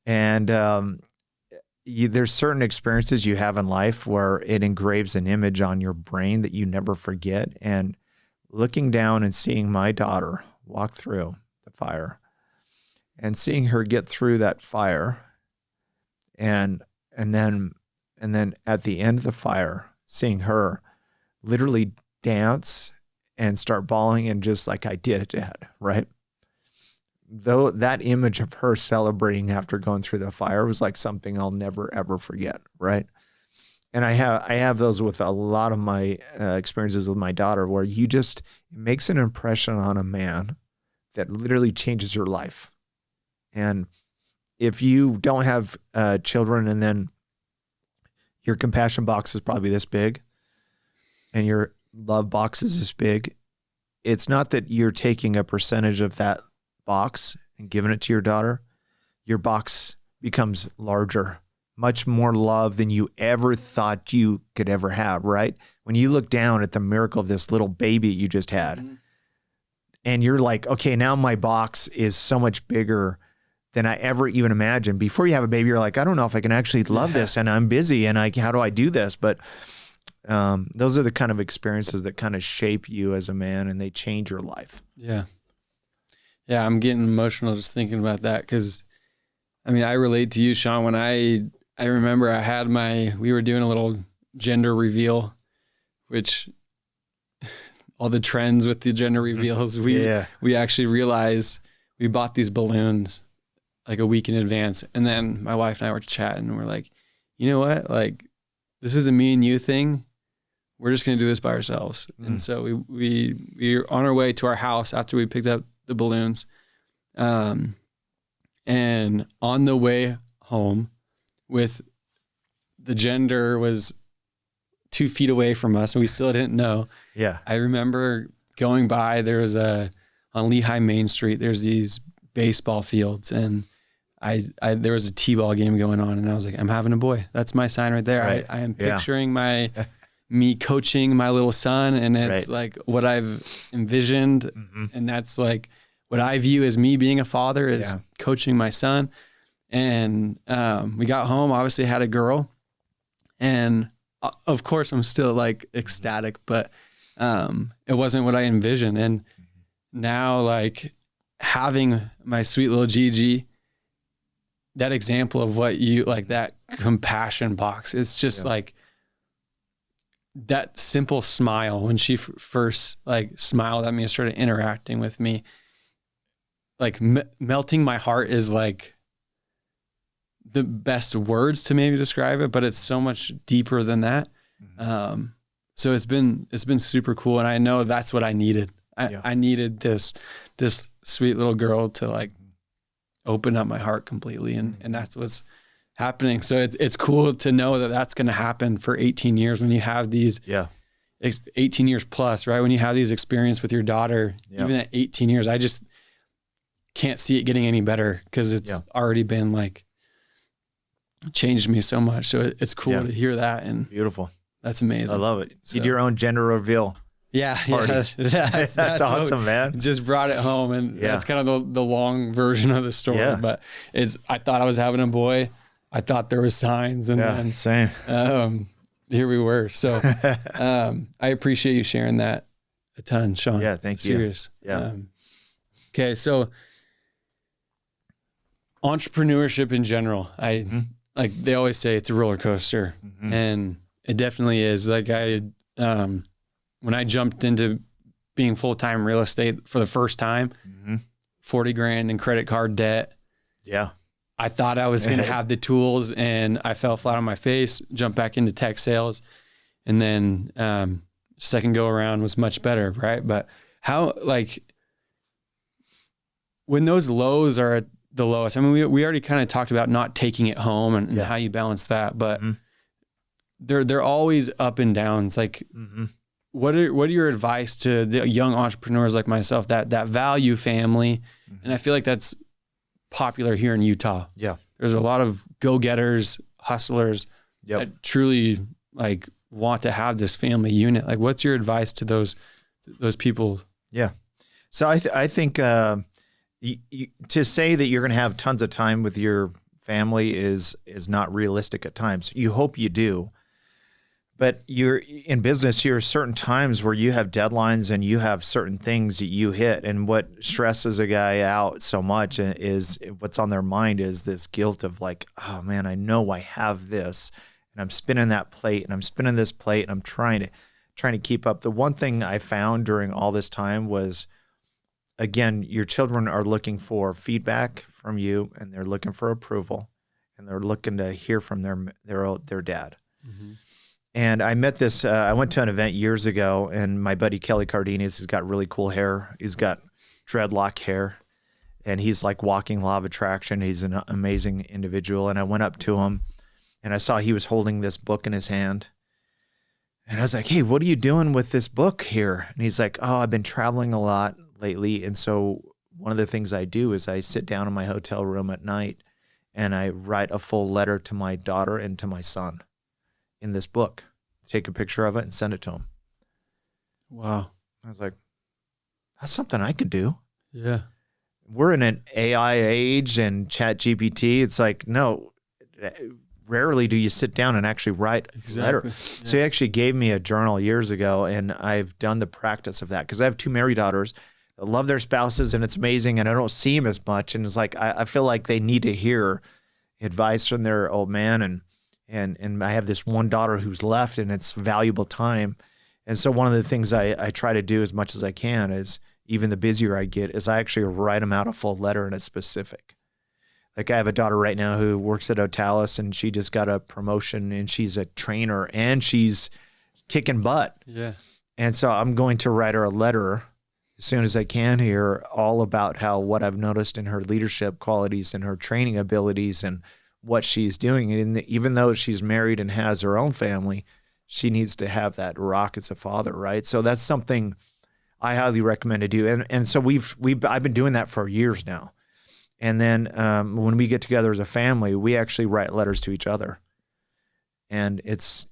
[SPEAKER 2] And there's certain experiences you have in life where it engraves an image on your brain that you never forget. And looking down and seeing my daughter walk through the fire and seeing her get through that fire, and then at the end of the fire, seeing her literally dance and start bawling, and just like, I did it, Dad, right? Though that image of her celebrating after going through the fire was like something I'll never, ever forget, right? And I have those with a lot of my experiences with my daughter, where it makes an impression on a man that literally changes your life. And if you don't have children, and then your compassion box is probably this big and your love box is this big, it's not that you're taking a percentage of that box and giving it to your daughter. Your box becomes larger, much more love than you ever thought you could ever have, right? When you look down at the miracle of this little baby you just had, mm-hmm. and you're like, okay, now my box is so much bigger than I ever even imagined. Before you have a baby, you're like, I don't know if I can actually love this, and I'm busy, and how do I do this? But those are the kind of experiences that kind of shape you as a man, and they change your life.
[SPEAKER 1] Yeah. Yeah, I'm getting emotional just thinking about that, because, I mean, I relate to you, Shawn. When I remember we were doing a little gender reveal, which all the trends with the gender reveals, we actually realized we bought these balloons like a week in advance. And then my wife and I were chatting, and we're like, you know what? Like, this is a me and you thing. we're just going to do this by ourselves. And so we're on our way to our house after we picked up the balloons. And on the way home, with the gender was 2 feet away from us and we still didn't know.
[SPEAKER 2] Yeah.
[SPEAKER 1] I remember going by, there was on Lehigh Main Street, there's these baseball fields, and there was a T-ball game going on, and I was like, I'm having a boy. That's my sign right there.
[SPEAKER 2] Right.
[SPEAKER 1] I am picturing me coaching my little son, and it's like what I've envisioned. And that's like what I view as me being a father is coaching my son. And we got home, obviously had a girl, and of course I'm still like ecstatic, but it wasn't what I envisioned. And now, like, having my sweet little Gigi, that example of what you like, that compassion box, it's just like that simple smile when she first like smiled at me and started interacting with me, like melting my heart is like the best words to maybe describe it, but it's so much deeper than that. So it's been super cool. And I know that's what I needed. I needed this sweet little girl to like open up my heart completely. And that's what's happening. So it's cool to know that that's going to happen for 18 years when you have these 18 years plus, right? When you have these experiences with your daughter, even at 18 years, I just can't see it getting any better because it's already been like changed me so much. So it's cool to hear that. And
[SPEAKER 2] beautiful.
[SPEAKER 1] That's amazing.
[SPEAKER 2] I love it. So, did your own gender reveal. That's awesome, man.
[SPEAKER 1] Just brought it home, and that's kind of the long version of the story. But I thought I was having a boy. I thought there was signs, and then
[SPEAKER 2] same.
[SPEAKER 1] Here we were. So I appreciate you sharing that a ton, Shawn.
[SPEAKER 2] Yeah, thank you.
[SPEAKER 1] Serious.
[SPEAKER 2] Yeah.
[SPEAKER 1] Okay, so entrepreneurship in general, like they always say, it's a roller coaster, and it definitely is. Like when I jumped into being full-time real estate for the first time, 40 grand in credit card debt. Yeah. I thought I was going to have the tools, and I fell flat on my face, jumped back into tech sales. And then second go around was much better. Right. But how, like, when those lows are at the lowest, I mean, we already kind of talked about not taking it home and how you balance that, but they're always up and downs. Like, what are your advice to the young entrepreneurs like myself that value family? And I feel like that's popular here in Utah. Yeah. There's a lot of go-getters, hustlers that truly like want to have this family unit. Like, what's your advice to those people? Yeah.
[SPEAKER 2] So I think to say that you're going to have tons of time with your family is not realistic at times. You hope you do. But you're in business, you're certain times where you have deadlines and you have certain things that you hit. And what stresses a guy out so much is what's on their mind is this guilt of like, oh man, I know I have this and I'm spinning that plate and I'm spinning this plate and I'm trying to keep up. The one thing I found during all this time was, again, your children are looking for feedback from you and they're looking for approval and they're looking to hear from their dad. And I met this, I went to an event years ago, and my buddy Kelly Cardenas has got really cool hair. He's got dreadlock hair, and he's like walking law of attraction. He's an amazing individual. And I went up to him, and I saw he was holding this book in his hand. And I was like, hey, what are you doing with this book here? And he's like, oh, I've been traveling a lot lately. And so one of the things I do is I sit down in my hotel room at night, and I write a full letter to my daughter and to my son in this book, take a picture of it and send it to him. Wow. I was like, that's something I could do. Yeah. We're in an AI age and Chat GPT. It's like, no, rarely do you sit down and actually write a letter. Yeah. So he actually gave me a journal years ago, and I've done the practice of that because I have 2 married daughters that love their spouses, and it's amazing, and I don't see them as much. And it's like, I feel like they need to hear advice from their old man, and I have this one daughter who's left, and it's valuable time. And so one of the things I try to do as much as I can is, even the busier I get, is I actually write them out a full letter and it's specific. Like, I have a daughter right now who works at Otalis, and she just got a promotion, and she's a trainer, and she's kicking butt.
[SPEAKER 1] Yeah.
[SPEAKER 2] And so I'm going to write her a letter as soon as I can here, all about what I've noticed in her leadership qualities and her training abilities and what she's doing. And even though she's married and has her own family, she needs to have that rock as a father, right? So that's something I highly recommend to do. And so I've been doing that for years now. And then when we get together as a family, we actually write letters to each other. And it's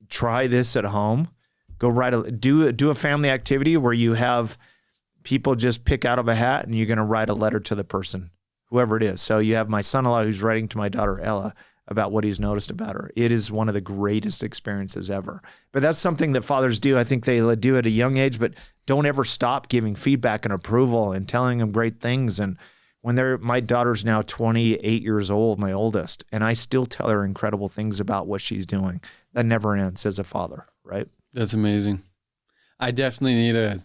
[SPEAKER 2] try this at home. Go do a family activity where you have people just pick out of a hat and you're going to write a letter to the person, whoever it is. So you have my son-in-law who's writing to my daughter, Ella, about what he's noticed about her. It is one of the greatest experiences ever. But that's something that fathers do. I think they do at a young age, but don't ever stop giving feedback and approval and telling them great things. And my daughter's now 28 years old, my oldest, and I still tell her incredible things about what she's doing. That never ends as a father, right?
[SPEAKER 1] That's amazing. I definitely need to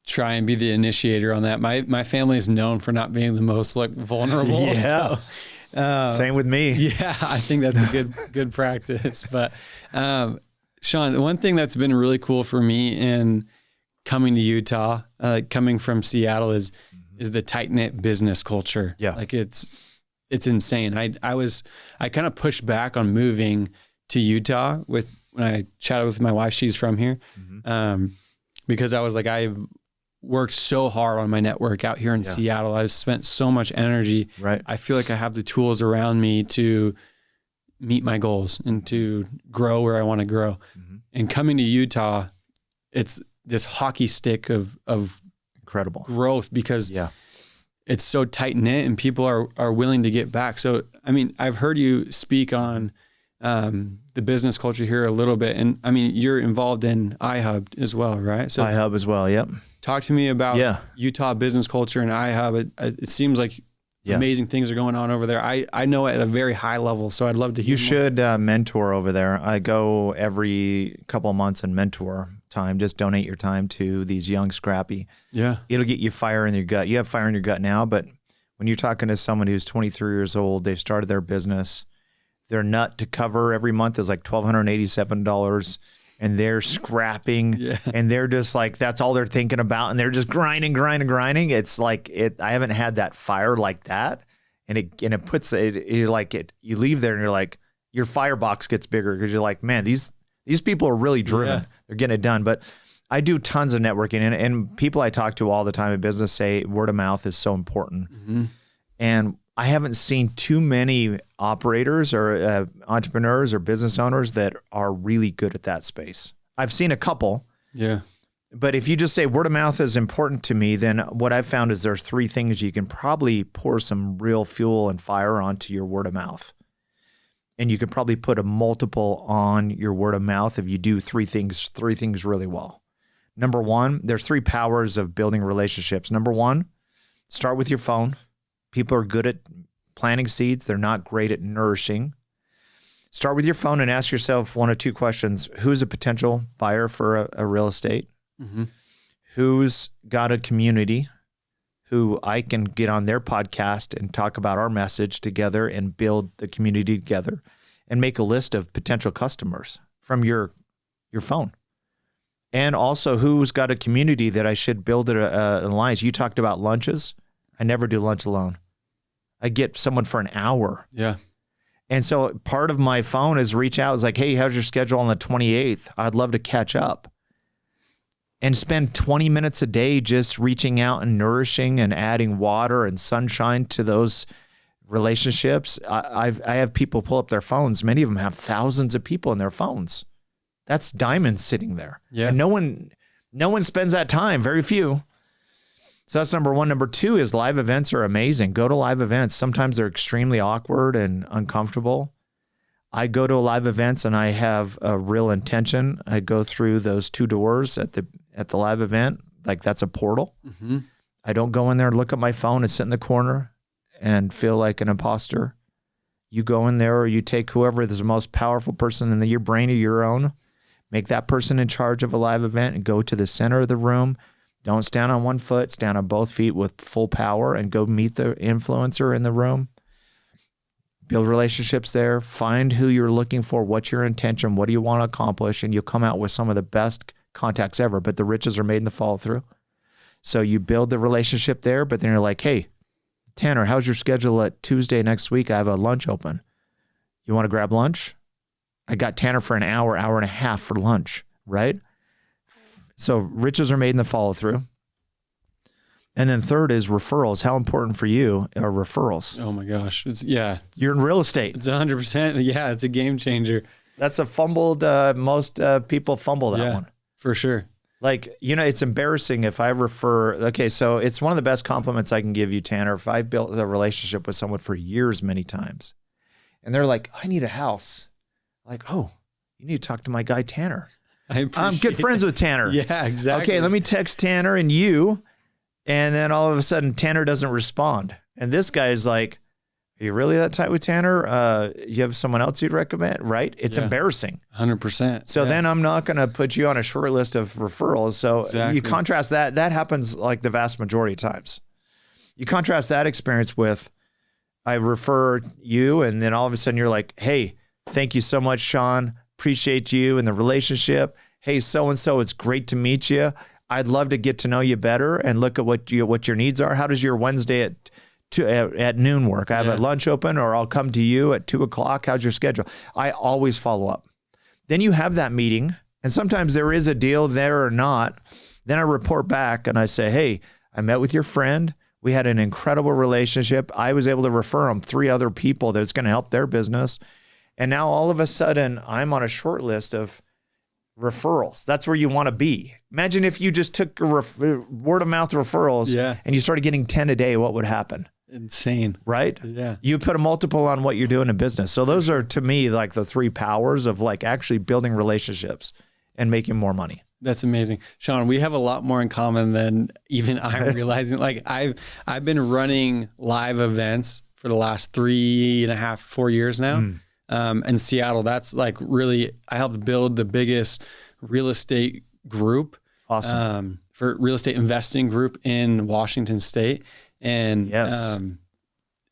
[SPEAKER 1] try and be the initiator on that. My family is known for not being the most vulnerable.
[SPEAKER 2] Yeah. So, same with me.
[SPEAKER 1] Yeah, I think that's a good practice. But Shawn, one thing that's been really cool for me in coming to Utah, coming from Seattle, is the tight-knit business culture.
[SPEAKER 2] Yeah.
[SPEAKER 1] Like it's insane. I kind of pushed back on moving to Utah when I chatted with my wife. She's from here. Because I was like, I've worked so hard on my network out here in Seattle. I've spent so much energy.
[SPEAKER 2] Right.
[SPEAKER 1] I feel like I have the tools around me to meet my goals and to grow where I want to grow. And coming to Utah, it's this hockey stick of
[SPEAKER 2] incredible
[SPEAKER 1] growth because it's so tight knit and people are willing to get back. So, I mean, I've heard you speak on the business culture here a little bit. And I mean, you're involved in iHub as well, right? So
[SPEAKER 2] iHub as well. Yep.
[SPEAKER 1] Talk to me about Utah business culture and iHub. It seems like amazing things are going on over there. I know at a very high level, so I'd love to hear
[SPEAKER 2] You should mentor over there. I go every couple of months and mentor time. Just donate your time to these young, scrappy.
[SPEAKER 1] Yeah.
[SPEAKER 2] It'll get you fire in your gut. You have fire in your gut now, but when you're talking to someone who's 23 years old, they've started their business, their nut to cover every month is like $1,287. And they're scrapping and they're just like, that's all they're thinking about. And they're just grinding. It's like, I haven't had that fire like that. And it puts you leave there and you're like, your firebox gets bigger because you're like, man, these people are really driven. They're getting it done. But I do tons of networking and people I talk to all the time in business say word of mouth is so important. And I haven't seen too many operators or entrepreneurs or business owners that are really good at that space. I've seen a couple.
[SPEAKER 1] Yeah.
[SPEAKER 2] But if you just say word of mouth is important to me, then what I've found is there's three things you can probably pour some real fuel and fire onto your word of mouth. And you can probably put a multiple on your word of mouth if you do three things really well. Number one, there's three powers of building relationships. Number one, start with your phone. People are good at planting seeds. They're not great at nourishing. Start with your phone and ask yourself one or two questions. Who's a potential buyer for a real estate? Who's got a community who I can get on their podcast and talk about our message together and build the community together and make a list of potential customers from your phone. And also who's got a community that I should build an alliance. You talked about lunches. I never do lunch alone. I get someone for an hour.
[SPEAKER 1] Yeah.
[SPEAKER 2] And so part of my phone is reach out. It's like, hey, how's your schedule on the 28th? I'd love to catch up. And spend 20 minutes a day just reaching out and nourishing and adding water and sunshine to those relationships. I have people pull up their phones. Many of them have thousands of people in their phones. That's diamonds sitting there.
[SPEAKER 1] Yeah.
[SPEAKER 2] And no one spends that time, very few. So that's number one. Number two is live events are amazing. Go to live events. Sometimes they're extremely awkward and uncomfortable. I go to live events and I have a real intention. I go through those two doors at the live event. Like that's a portal. I don't go in there and look at my phone and sit in the corner and feel like an imposter. You go in there or you take whoever is the most powerful person in your brain of your own, make that person in charge of a live event and go to the center of the room. Don't stand on one foot, stand on both feet with full power and go meet the influencer in the room. build relationships there, find who you're looking for, what's your intention, what do you want to accomplish, and you'll come out with some of the best contacts ever. But the riches are made in the follow through. So you build the relationship there, but then you're like, hey, Tanner, how's your schedule at Tuesday next week? I have a lunch open. You want to grab lunch? I got Tanner for an hour, hour and a half for lunch, right? So riches are made in the follow through. And then third is referrals. How important for you are referrals?
[SPEAKER 1] Oh my gosh.
[SPEAKER 2] You're in real estate.
[SPEAKER 1] It's 100%. Yeah. It's a game changer.
[SPEAKER 2] That's a fumbled, most people fumble that one.
[SPEAKER 1] For sure.
[SPEAKER 2] Like, it's embarrassing if I refer, okay, so it's one of the best compliments I can give you, Tanner. If I've built a relationship with someone for years, many times, and they're like, I need a house. Like, oh, you need to talk to my guy, Tanner. I'm good friends with Tanner.
[SPEAKER 1] Yeah, exactly.
[SPEAKER 2] Okay, let me text Tanner and you. And then all of a sudden, Tanner doesn't respond. And this guy is like, are you really that tight with Tanner? You have someone else you'd recommend, right? It's embarrassing.
[SPEAKER 1] 100%.
[SPEAKER 2] So then I'm not going to put you on a short list of referrals. So you contrast that. That happens like the vast majority of times. You contrast that experience with, I refer you, and then all of a sudden you're like, hey, thank you so much, Shawn. Appreciate you and the relationship. Hey, so-and-so, it's great to meet you. I'd love to get to know you better and look at what your needs are. How does your Wednesday at noon work? I have a lunch open, or I'll come to you at 2:00. How's your schedule? I always follow up. Then you have that meeting, and sometimes there is a deal there or not. Then I report back and I say, hey, I met with your friend. We had an incredible relationship. I was able to refer them 3 other people that's going to help their business. And now all of a sudden I'm on a short list of referrals. That's where you want to be. Imagine if you just took word of mouth referrals and you started getting 10 a day, what would happen?
[SPEAKER 1] Insane.
[SPEAKER 2] Right?
[SPEAKER 1] Yeah.
[SPEAKER 2] You put a multiple on what you're doing in business. So those are, to me, like the 3 powers of like actually building relationships and making more money.
[SPEAKER 1] That's amazing. Shawn, we have a lot more in common than even I'm realizing. Like I've been running live events for the last 3.5, 4 years now. In Seattle, that's like really, I helped build the biggest real estate group.
[SPEAKER 2] Awesome.
[SPEAKER 1] For real estate investing group in Washington State. And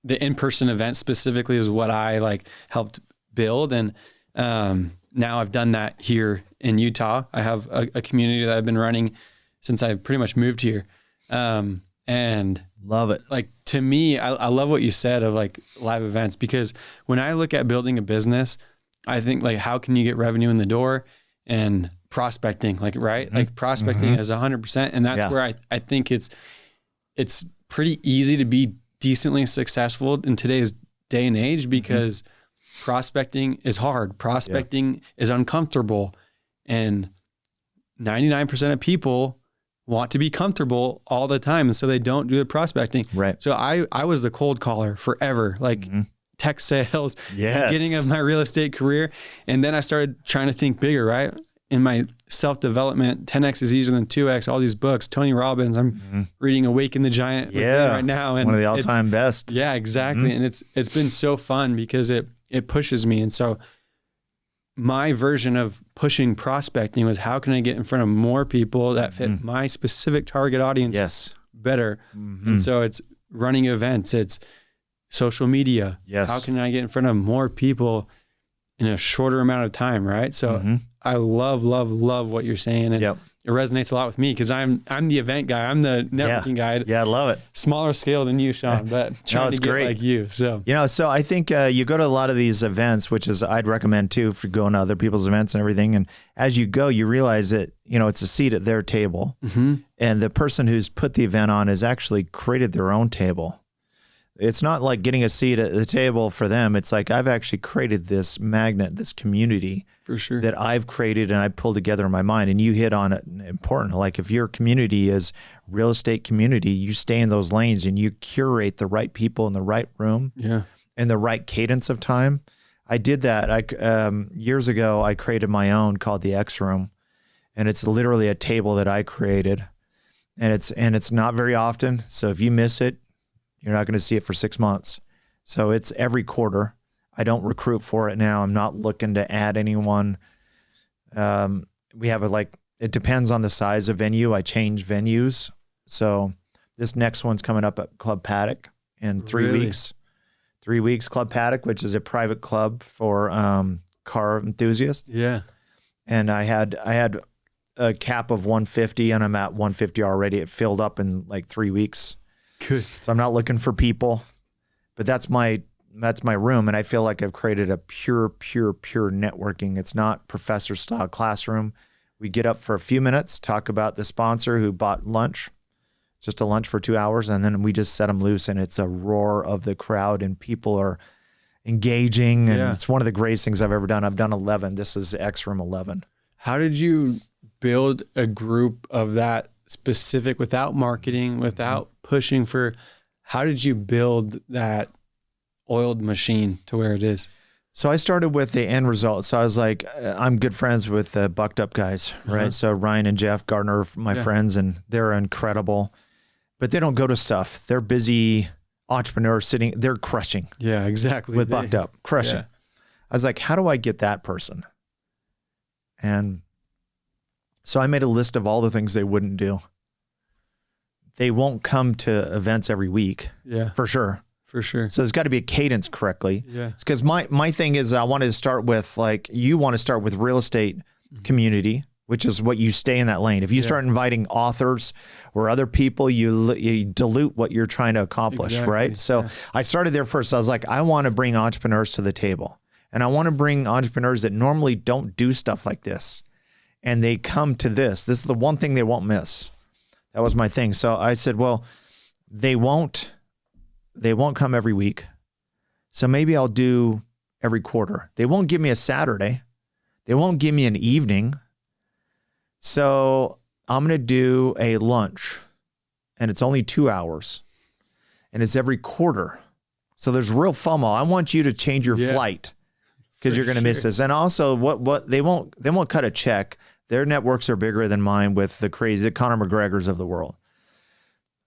[SPEAKER 1] the in-person event specifically is what I like helped build. And now I've done that here in Utah. I have a community that I've been running since I pretty much moved here. And
[SPEAKER 2] love it.
[SPEAKER 1] Like, to me, I love what you said of like live events, because when I look at building a business, I think like, how can you get revenue in the door and prospecting, like, right? Like prospecting is 100%. And that's where I think it's pretty easy to be decently successful in today's day and age, because prospecting is hard. Prospecting is uncomfortable, and 99% of people want to be comfortable all the time. And so they don't do the prospecting.
[SPEAKER 2] Right.
[SPEAKER 1] So I was the cold caller forever, like tech sales, beginning of my real estate career. And then I started trying to think bigger, right? In my self-development, 10X is easier than 2X, all these books, Tony Robbins, I'm reading Awaken the Giant right now. And
[SPEAKER 2] one of the all-time best.
[SPEAKER 1] Yeah, exactly. And it's been so fun because it pushes me. And so my version of pushing prospecting was, how can I get in front of more people that fit my specific target audience better? And so it's running events, it's social media. How can I get in front of more people in a shorter amount of time, right? So I love what you're saying. And it resonates a lot with me, because I'm the event guy. I'm the networking guy.
[SPEAKER 2] Yeah, I love it.
[SPEAKER 1] Smaller scale than you, Shawn, but trying to get like you. So
[SPEAKER 2] so I think you go to a lot of these events, which is I'd recommend too, for going to other people's events and everything. And as you go, you realize that it's a seat at their table, and the person who's put the event on has actually created their own table. It's not like getting a seat at the table for them. It's like, I've actually created this magnet, this community
[SPEAKER 1] for sure
[SPEAKER 2] that I've created and I pulled together in my mind. And you hit on it important. Like, if your community is real estate community, you stay in those lanes and you curate the right people in the right room and the right cadence of time. I did that. Years ago, I created my own called the X Room, and it's literally a table that I created, and it's not very often. So if you miss it, you're not going to see it for 6 months. So it's every quarter. I don't recruit for it now. I'm not looking to add anyone. We have it depends on the size of venue. I change venues. So this next one's coming up at Club Paddock in 3 weeks. 3 weeks. Club Paddock, which is a private club for car enthusiasts.
[SPEAKER 1] Yeah.
[SPEAKER 2] And I had a cap of 150, and I'm at 150 already. It filled up in like 3 weeks.
[SPEAKER 1] Good.
[SPEAKER 2] So I'm not looking for people, but that's my room. And I feel like I've created a pure networking. It's not professor style classroom. We get up for a few minutes, talk about the sponsor who bought lunch, just a lunch for 2 hours. And then we just set them loose, and it's a roar of the crowd, and people are engaging. And it's one of the greatest things I've ever done. I've done 11. This is X Room 11.
[SPEAKER 1] How did you build a group of that specific without marketing, without pushing for, how did you build that oiled machine to where it is?
[SPEAKER 2] So I started with the end result. So I was like, I'm good friends with the Bucked Up guys, right? So Ryan and Jeff Gardner are my friends, and they're incredible, but they don't go to stuff. They're busy entrepreneurs they're crushing.
[SPEAKER 1] Yeah, exactly.
[SPEAKER 2] With Bucked Up, crushing. I was like, how do I get that person? And so I made a list of all the things they wouldn't do. They won't come to events every week. Yeah. For sure.
[SPEAKER 1] For sure.
[SPEAKER 2] So there's got to be a cadence correctly.
[SPEAKER 1] Yeah.
[SPEAKER 2] Because my thing is, I wanted to start with, like, you want to start with real estate community, which is what you stay in that lane. If you start inviting authors or other people, you dilute what you're trying to accomplish, right? So I started there first. I was like, I want to bring entrepreneurs to the table, and I want to bring entrepreneurs that normally don't do stuff like this, and they come to this. This is the one thing they won't miss. That was my thing. So I said, well, they won't come every week. So maybe I'll do every quarter. They won't give me a Saturday. They won't give me an evening. So I'm going to do a lunch, and it's only 2 hours, and it's every quarter. So there's real FOMO. I want you to change your flight, because you're going to miss this. And also, what they won't cut a check. Their networks are bigger than mine with the crazy Conor McGregors of the world.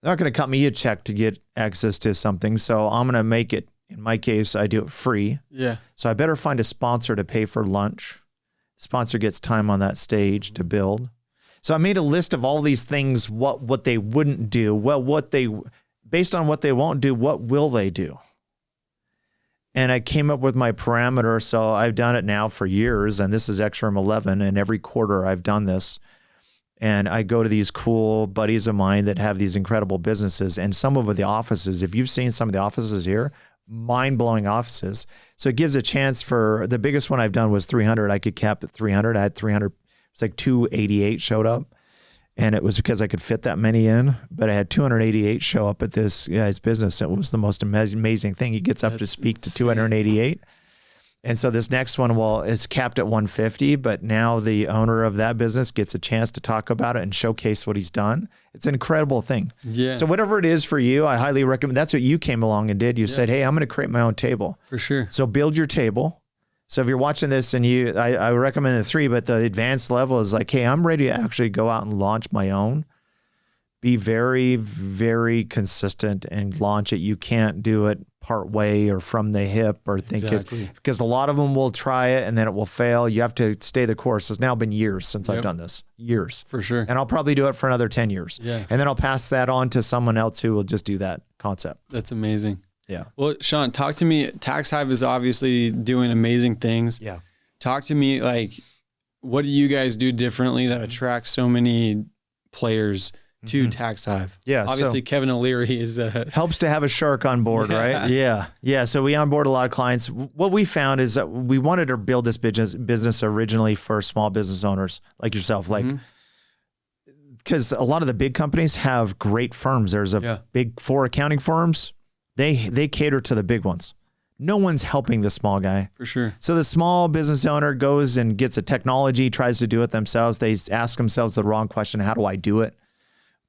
[SPEAKER 2] They're not going to cut me a check to get access to something. So I'm going to make it, in my case, I do it free. Yeah. So I better find a sponsor to pay for lunch. The sponsor gets time on that stage to build. So I made a list of all these things, what they wouldn't do. Well, based on what they won't do, what will they do? And I came up with my parameter. So I've done it now for years, and this is X Room 11, and every quarter I've done this. And I go to these cool buddies of mine that have these incredible businesses, and some of the offices, if you've seen some of the offices here, mind-blowing offices. So it gives a chance for, the biggest one I've done was 300. I could cap at 300. I had 300. It's like 288 showed up. And it was because I could fit that many in, but I had 288 show up at this guy's business. It was the most amazing thing. He gets up to speak to 288. And so this next one, well, it's capped at 150, but now the owner of that business gets a chance to talk about it and showcase what he's done. It's an incredible thing. Yeah. So whatever it is for you, I highly recommend. That's what you came along and did. You said, hey, I'm going to create my own table.
[SPEAKER 1] For sure.
[SPEAKER 2] So build your table. So if you're watching this and I recommend the 3, but the advanced level is like, hey, I'm ready to actually go out and launch my own. Be very, very consistent and launch it. You can't do it part way or from the hip or think because a lot of them will try it and then it will fail. You have to stay the course. It's now been years since I've done this. Years. For sure. And I'll probably do it for another 10 years. Yeah. And then I'll pass that on to someone else who will just do that concept.
[SPEAKER 1] That's amazing.
[SPEAKER 2] Yeah.
[SPEAKER 1] Well, Shawn, talk to me. Tax Hive is obviously doing amazing things. Yeah. Talk to me, like, what do you guys do differently that attracts so many players to Tax Hive? Yeah. Obviously, Kevin O'Leary is
[SPEAKER 2] helps to have a shark on board, right? Yeah. Yeah. So we onboard a lot of clients. What we found is that we wanted to build this business originally for small business owners like yourself, like, because a lot of the big companies have great firms. There's a big 4 accounting firms. They cater to the big ones. No one's helping the small guy. For sure. So the small business owner goes and gets a technology, tries to do it themselves. They ask themselves the wrong question, how do I do it?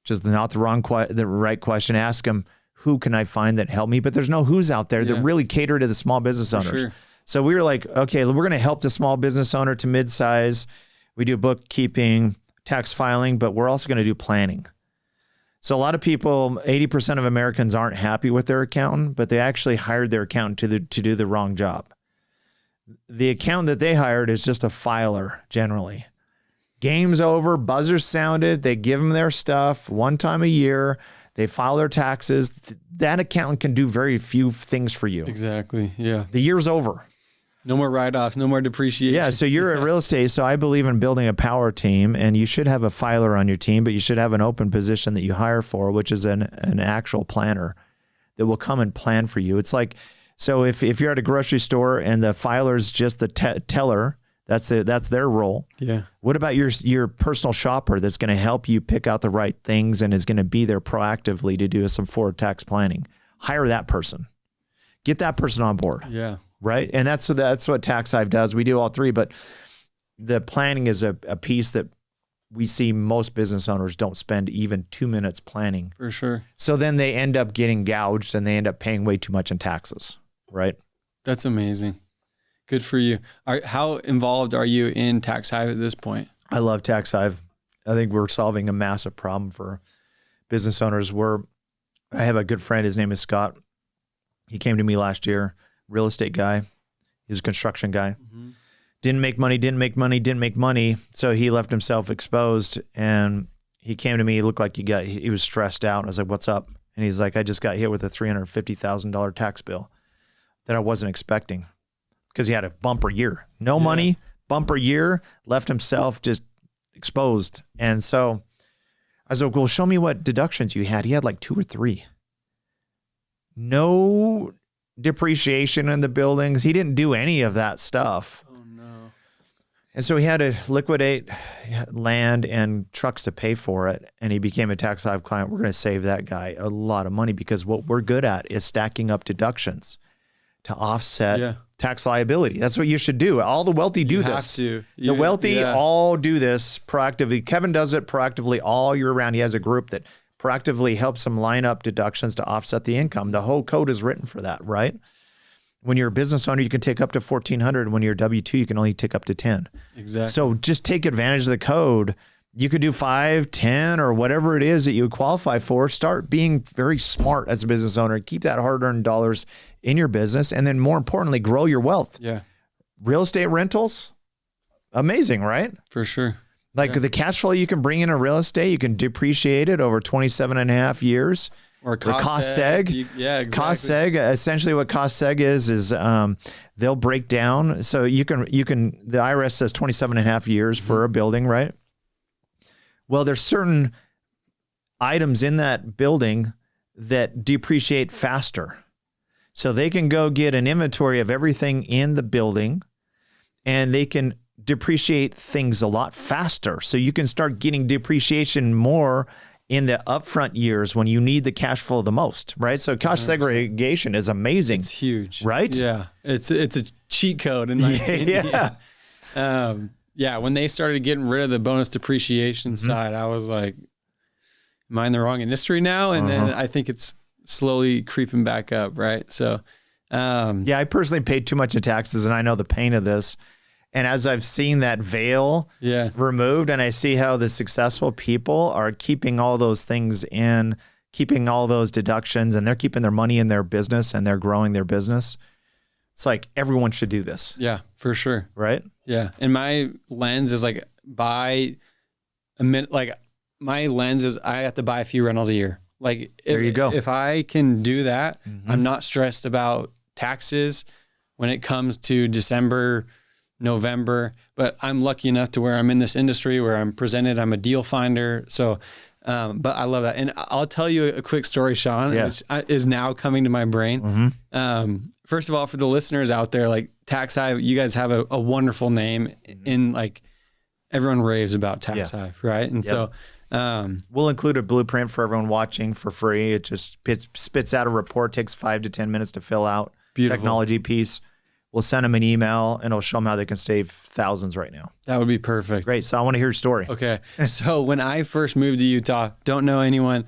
[SPEAKER 2] Which is not the right question. Ask them, who can I find that help me? But there's no who's out there that really cater to the small business owners. Sure. So we were like, okay, we're going to help the small business owner to mid-size. We do bookkeeping, tax filing, but we're also going to do planning. So a lot of people, 80% of Americans aren't happy with their accountant, but they actually hired their accountant to do the wrong job. The accountant that they hired is just a filer, generally. Game's over, buzzer sounded, they give them their stuff one time a year. They file their taxes. That accountant can do very few things for you.
[SPEAKER 1] Exactly. Yeah.
[SPEAKER 2] The year's over.
[SPEAKER 1] No more write-offs, no more depreciation.
[SPEAKER 2] Yeah, so you're in real estate, so I believe in building a power team, and you should have a filer on your team, but you should have an open position that you hire for, which is an actual planner that will come and plan for you. It's like, so if you're at a grocery store and the filer's just the teller, that's their role.
[SPEAKER 1] Yeah.
[SPEAKER 2] What about your personal shopper that's going to help you pick out the right things and is going to be there proactively to do some forward tax planning? Hire that person. Get that person on board.
[SPEAKER 1] Yeah.
[SPEAKER 2] Right. And that's what Tax Hive does. We do all three, but the planning is a piece that we see most business owners don't spend even 2 minutes planning.
[SPEAKER 1] For sure.
[SPEAKER 2] So then they end up getting gouged and they end up paying way too much in taxes. Right.
[SPEAKER 1] That's amazing. Good for you. How involved are you in Tax Hive at this point?
[SPEAKER 2] I love Tax Hive. I think we're solving a massive problem for business owners. I have a good friend. His name is Scott. He came to me last year. Real estate guy. He's a construction guy. Mm-hmm. Didn't make money. So he left himself exposed and he came to me. He looked like he was stressed out. I was like, what's up? And he's like, I just got hit with a $350,000 tax bill that I wasn't expecting because he had a bumper year. No money, bumper year, left himself just exposed. And so I was like, well, show me what deductions you had. He had like 2 or 3. No depreciation in the buildings. He didn't do any of that stuff.
[SPEAKER 1] Oh no.
[SPEAKER 2] And so he had to liquidate land and trucks to pay for it. And he became a Tax Hive client. We're going to save that guy a lot of money because what we're good at is stacking up deductions to offset tax liability. That's what you should do. All the wealthy do this. The wealthy all do this proactively. Kevin does it proactively all year round. He has a group that proactively helps them line up deductions to offset the income. The whole code is written for that, right? When you're a business owner, you can take up to $1,400. When you're a W-2, you can only take up to 10.
[SPEAKER 1] Exactly.
[SPEAKER 2] So just take advantage of the code. You could do 5, 10, or whatever it is that you would qualify for. Start being very smart as a business owner. Keep that hard-earned dollars in your business. And then more importantly, grow your wealth.
[SPEAKER 1] Yeah.
[SPEAKER 2] Real estate rentals, amazing, right?
[SPEAKER 1] For sure.
[SPEAKER 2] Like the cash flow you can bring in a real estate, you can depreciate it over 27 and a half years.
[SPEAKER 1] Or
[SPEAKER 2] cost seg.
[SPEAKER 1] Exactly.
[SPEAKER 2] Cost seg. Essentially what cost seg is they'll break down. So you can, the IRS says 27 and a half years for a building, right? Well, there's certain items in that building that depreciate faster. So they can go get an inventory of everything in the building and they can depreciate things a lot faster. So you can start getting depreciation more in the upfront years when you need the cash flow the most, right? So cost segregation is amazing.
[SPEAKER 1] It's huge.
[SPEAKER 2] Right?
[SPEAKER 1] Yeah. It's a cheat code in my opinion. Yeah. When they started getting rid of the bonus depreciation side, I was like, am I in the wrong industry now? And then I think it's slowly creeping back up, right? So
[SPEAKER 2] I personally paid too much in taxes and I know the pain of this. And as I've seen that veil removed and I see how the successful people are keeping all those things in, keeping all those deductions, and they're keeping their money in their business and they're growing their business. It's like everyone should do this.
[SPEAKER 1] Yeah, for sure.
[SPEAKER 2] Right?
[SPEAKER 1] Yeah. And my lens is like my lens is I have to buy a few rentals a year. Like
[SPEAKER 2] there you go.
[SPEAKER 1] If I can do that, I'm not stressed about taxes when it comes to December, November, but I'm lucky enough to where I'm in this industry where I'm presented, I'm a deal finder. So, but I love that. And I'll tell you a quick story, Shawn, which is now coming to my brain. First of all, for the listeners out there, like Tax Hive, you guys have a wonderful name in like everyone raves about Tax Hive, right? And so,
[SPEAKER 2] we'll include a blueprint for everyone watching for free. It just spits out a report, takes 5 to 10 minutes to fill out.
[SPEAKER 1] Beautiful.
[SPEAKER 2] Technology piece. We'll send them an email and it'll show them how they can save thousands right now.
[SPEAKER 1] That would be perfect.
[SPEAKER 2] Great. So I want to hear your story.
[SPEAKER 1] Okay. So when I first moved to Utah, don't know anyone.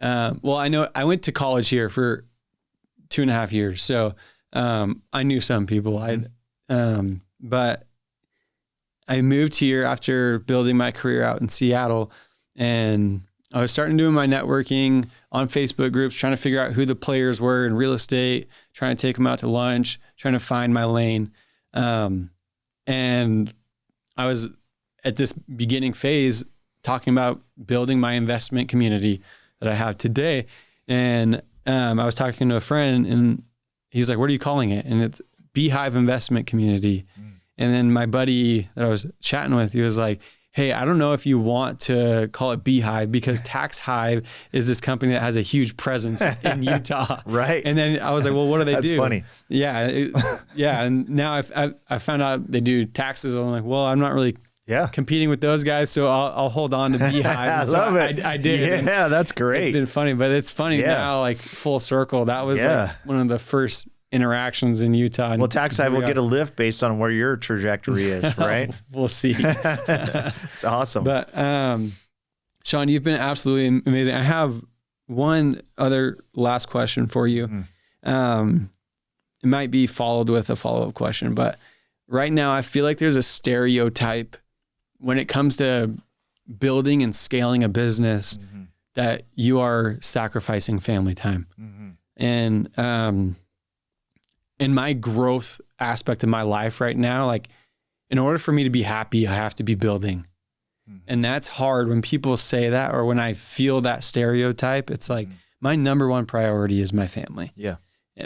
[SPEAKER 1] Well, I know I went to college here for 2.5 years. So I knew some people. But I moved here after building my career out in Seattle, and I was starting doing my networking on Facebook groups, trying to figure out who the players were in real estate, trying to take them out to lunch, trying to find my lane. And I was at this beginning phase talking about building my investment community, that I have today. And I was talking to a friend and he's like, what are you calling it? And it's Beehive Investment Community. And then my buddy that I was chatting with, he was like, hey, I don't know if you want to call it Beehive because Tax Hive is this company that has a huge presence in Utah.
[SPEAKER 2] Right.
[SPEAKER 1] And then I was like, well, what do they do?
[SPEAKER 2] That's funny.
[SPEAKER 1] Yeah. Yeah. And now I found out they do taxes. I'm like, well, I'm not really competing with those guys. So I'll hold on to Beehive.
[SPEAKER 2] I love it.
[SPEAKER 1] I did.
[SPEAKER 2] Yeah, that's great.
[SPEAKER 1] It's been funny, but it's funny now, like full circle. That was like one of the first interactions in Utah.
[SPEAKER 2] Well, Tax Hive will get a lift based on where your trajectory is, right?
[SPEAKER 1] We'll see.
[SPEAKER 2] It's awesome.
[SPEAKER 1] But Shawn, you've been absolutely amazing. I have one other last question for you. It might be followed with a follow-up question, but right now I feel like there's a stereotype when it comes to building and scaling a business that you are sacrificing family time. And in my growth aspect of my life right now, like in order for me to be happy, I have to be building. And that's hard when people say that, or when I feel that stereotype. It's like my number one priority is my family.
[SPEAKER 2] Yeah.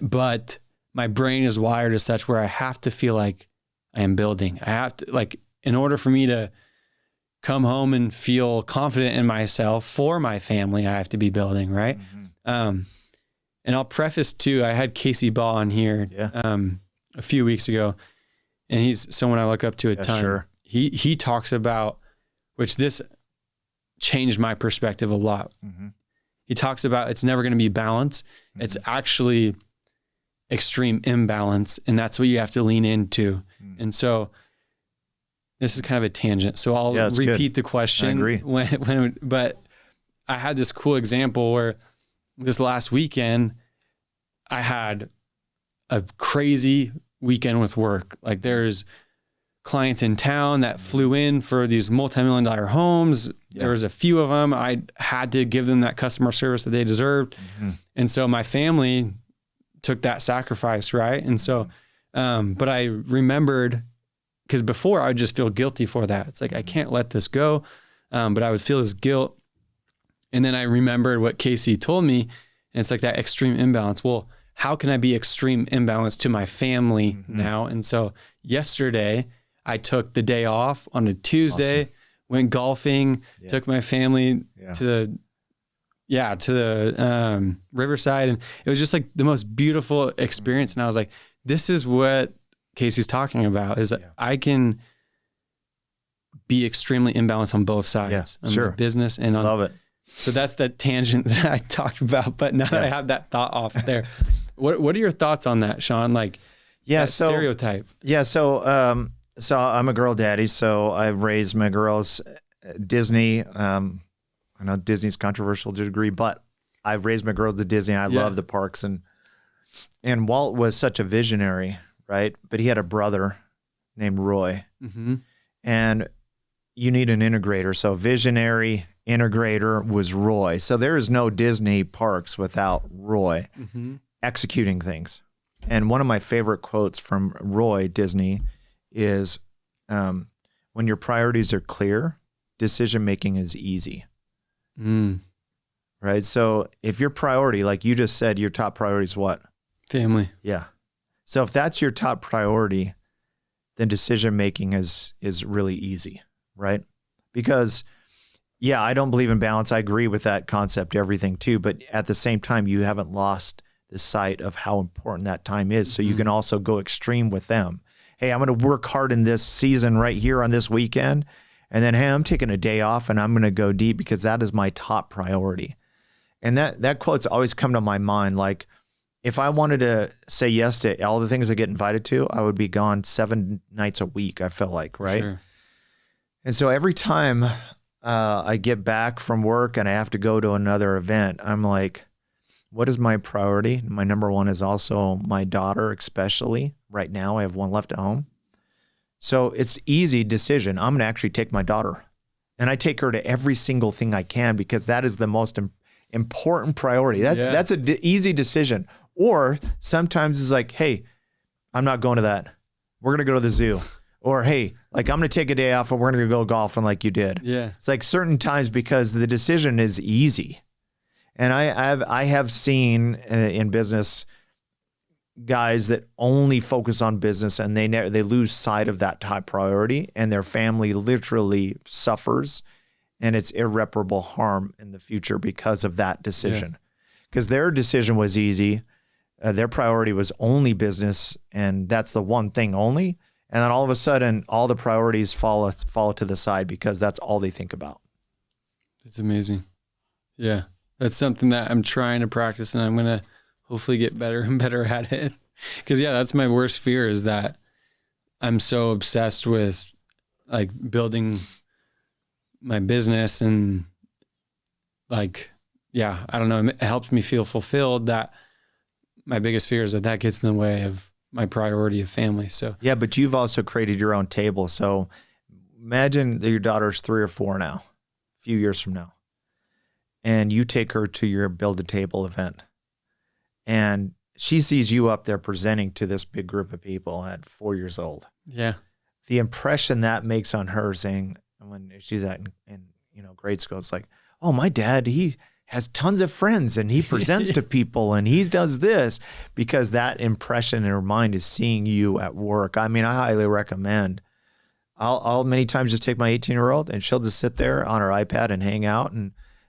[SPEAKER 1] But my brain is wired as such where I have to feel like I am building. I have to, like, in order for me to come home and feel confident in myself for my family, I have to be building, right? And I'll preface too, I had Casey Ball on here a few weeks ago, and he's someone I look up to a ton.
[SPEAKER 2] Sure.
[SPEAKER 1] He talks about, which this changed my perspective a lot. He talks about it's never going to be balance. It's actually extreme imbalance, and that's what you have to lean into. And so this is kind of a tangent. So I'll repeat the question.
[SPEAKER 2] I agree.
[SPEAKER 1] But I had this cool example where this last weekend, I had a crazy weekend with work. Like there's clients in town that flew in for these multi-million-dollar homes. There was a few of them. I had to give them that customer service that they deserved. And so my family took that sacrifice, right? And so, but I remembered, because before I would just feel guilty for that. It's like, I can't let this go. But I would feel this guilt. And then I remembered what Casey told me, and it's like that extreme imbalance. Well, how can I be extreme imbalance to my family now? And so yesterday I took the day off on a Tuesday, went golfing, took my family to the Riverside. And it was just like the most beautiful experience. And I was like, this is what Casey's talking about, is that I can be extremely imbalanced on both sides. On the business and on
[SPEAKER 2] Love it.
[SPEAKER 1] So that's that tangent that I talked about. But now that I have that thought off there, what are your thoughts on that, Shawn? Like, stereotype.
[SPEAKER 2] Yeah. So I'm a girl daddy. So I've raised my girls Disney. I know Disney's controversial to a degree, but I've raised my girls to Disney. I love the parks, and Walt was such a visionary, right? But he had a brother named Roy, and you need an integrator. So visionary integrator was Roy. So there is no Disney parks without Roy executing things. And one of my favorite quotes from Roy Disney is, when your priorities are clear, decision-making is easy. Right? So if your priority, like you just said, your top priority is what?
[SPEAKER 1] Family.
[SPEAKER 2] Yeah. So if that's your top priority, then decision-making is really easy, right? Because I don't believe in balance. I agree with that concept, everything too. But at the same time, you haven't lost the sight of how important that time is. So you can also go extreme with them. Hey, I'm going to work hard in this season right here on this weekend. And then, hey, I'm taking a day off and I'm going to go deep because that is my top priority. And that quote's always come to my mind. Like, if I wanted to say yes to all the things I get invited to, I would be gone 7 nights a week, I felt like, right? Sure. And so every time I get back from work and I have to go to another event, I'm like, what is my priority? My number one is also my daughter, especially right now. I have one left at home. So it's easy decision. I'm going to actually take my daughter, and I take her to every single thing I can because that is the most important priority. That's an easy decision. Or sometimes it's like, hey, I'm not going to that. We're going to go to the zoo. Or, hey, like, I'm going to take a day off and we're going to go golfing like you did. Yeah. It's like certain times because the decision is easy. And I have seen in business guys that only focus on business and they lose sight of that top priority, and their family literally suffers, and it's irreparable harm in the future because of that decision. Because their decision was easy. Their priority was only business, and that's the one thing only. And then all of a sudden, all the priorities fall to the side because that's all they think about.
[SPEAKER 1] It's amazing. Yeah. That's something that I'm trying to practice, and I'm going to hopefully get better and better at it. Because, that's my worst fear, is that I'm so obsessed with like building my business and like, I don't know, it helps me feel fulfilled. That my biggest fear is that gets in the way of my priority of family. So,
[SPEAKER 2] yeah, but you've also created your own table. So imagine that your daughter's 3 or 4 now, a few years from now, and you take her to your Build a Table event, and she sees you up there presenting to this big group of people at 4 years old.
[SPEAKER 1] Yeah.
[SPEAKER 2] The impression that makes on her, saying when she's in grade school, it's like, oh, my dad, he has tons of friends and he presents to people and he does this, because that impression in her mind is seeing you at work. I mean, I highly recommend. I'll many times just take my 18-year-old and she'll just sit there on her iPad and hang out.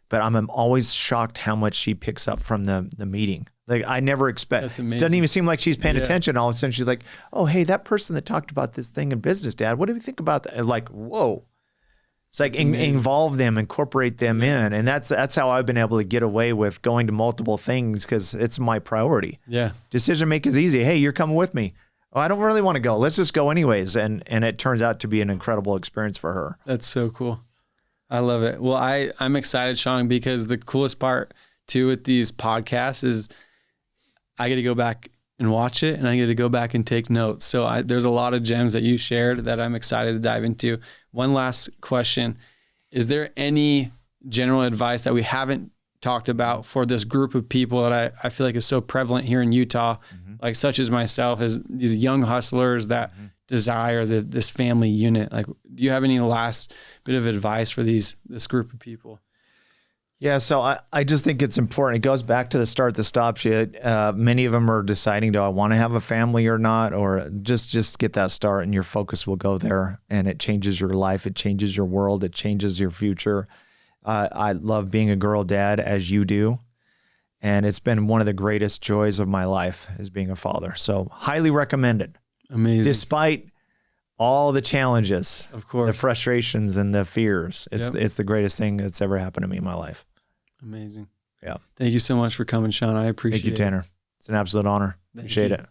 [SPEAKER 2] But I'm always shocked how much she picks up from the meeting. Like, I never expect.
[SPEAKER 1] That's amazing.
[SPEAKER 2] It doesn't even seem like she's paying attention. All of a sudden she's like, oh, hey, that person that talked about this thing in business, Dad, what do you think about that? And like, whoa. It's like involve them, incorporate them in. And that's how I've been able to get away with going to multiple things, because it's my priority.
[SPEAKER 1] Yeah.
[SPEAKER 2] Decision making is easy. Hey, you're coming with me. Oh, I don't really want to go. Let's just go anyways. And it turns out to be an incredible experience for her.
[SPEAKER 1] That's so cool. I love it. Well, I'm excited, Shawn, because the coolest part too with these podcasts is I get to go back and watch it, and I get to go back and take notes. So there's a lot of gems that you shared that I'm excited to dive into. One last question. Is there any general advice that we haven't talked about for this group of people that I feel like is so prevalent here in Utah, like such as myself, as these young hustlers that desire this family unit? Like, do you have any last bit of advice for this group of people?
[SPEAKER 2] Yeah, so I just think it's important. It goes back to the start that stops you. Many of them are deciding, do I want to have a family or not? Or just get that start, and your focus will go there, and it changes your life. It changes your world. It changes your future. I love being a girl dad, as you do. And it's been one of the greatest joys of my life, is being a father. So highly recommended.
[SPEAKER 1] Amazing.
[SPEAKER 2] Despite all the challenges,
[SPEAKER 1] of course,
[SPEAKER 2] the frustrations and the fears, it's the greatest thing that's ever happened to me in my life.
[SPEAKER 1] Amazing.
[SPEAKER 2] Yeah.
[SPEAKER 1] Thank you so much for coming, Shawn. I appreciate it.
[SPEAKER 2] Thank you, Tanner. It's an absolute honor. Appreciate it.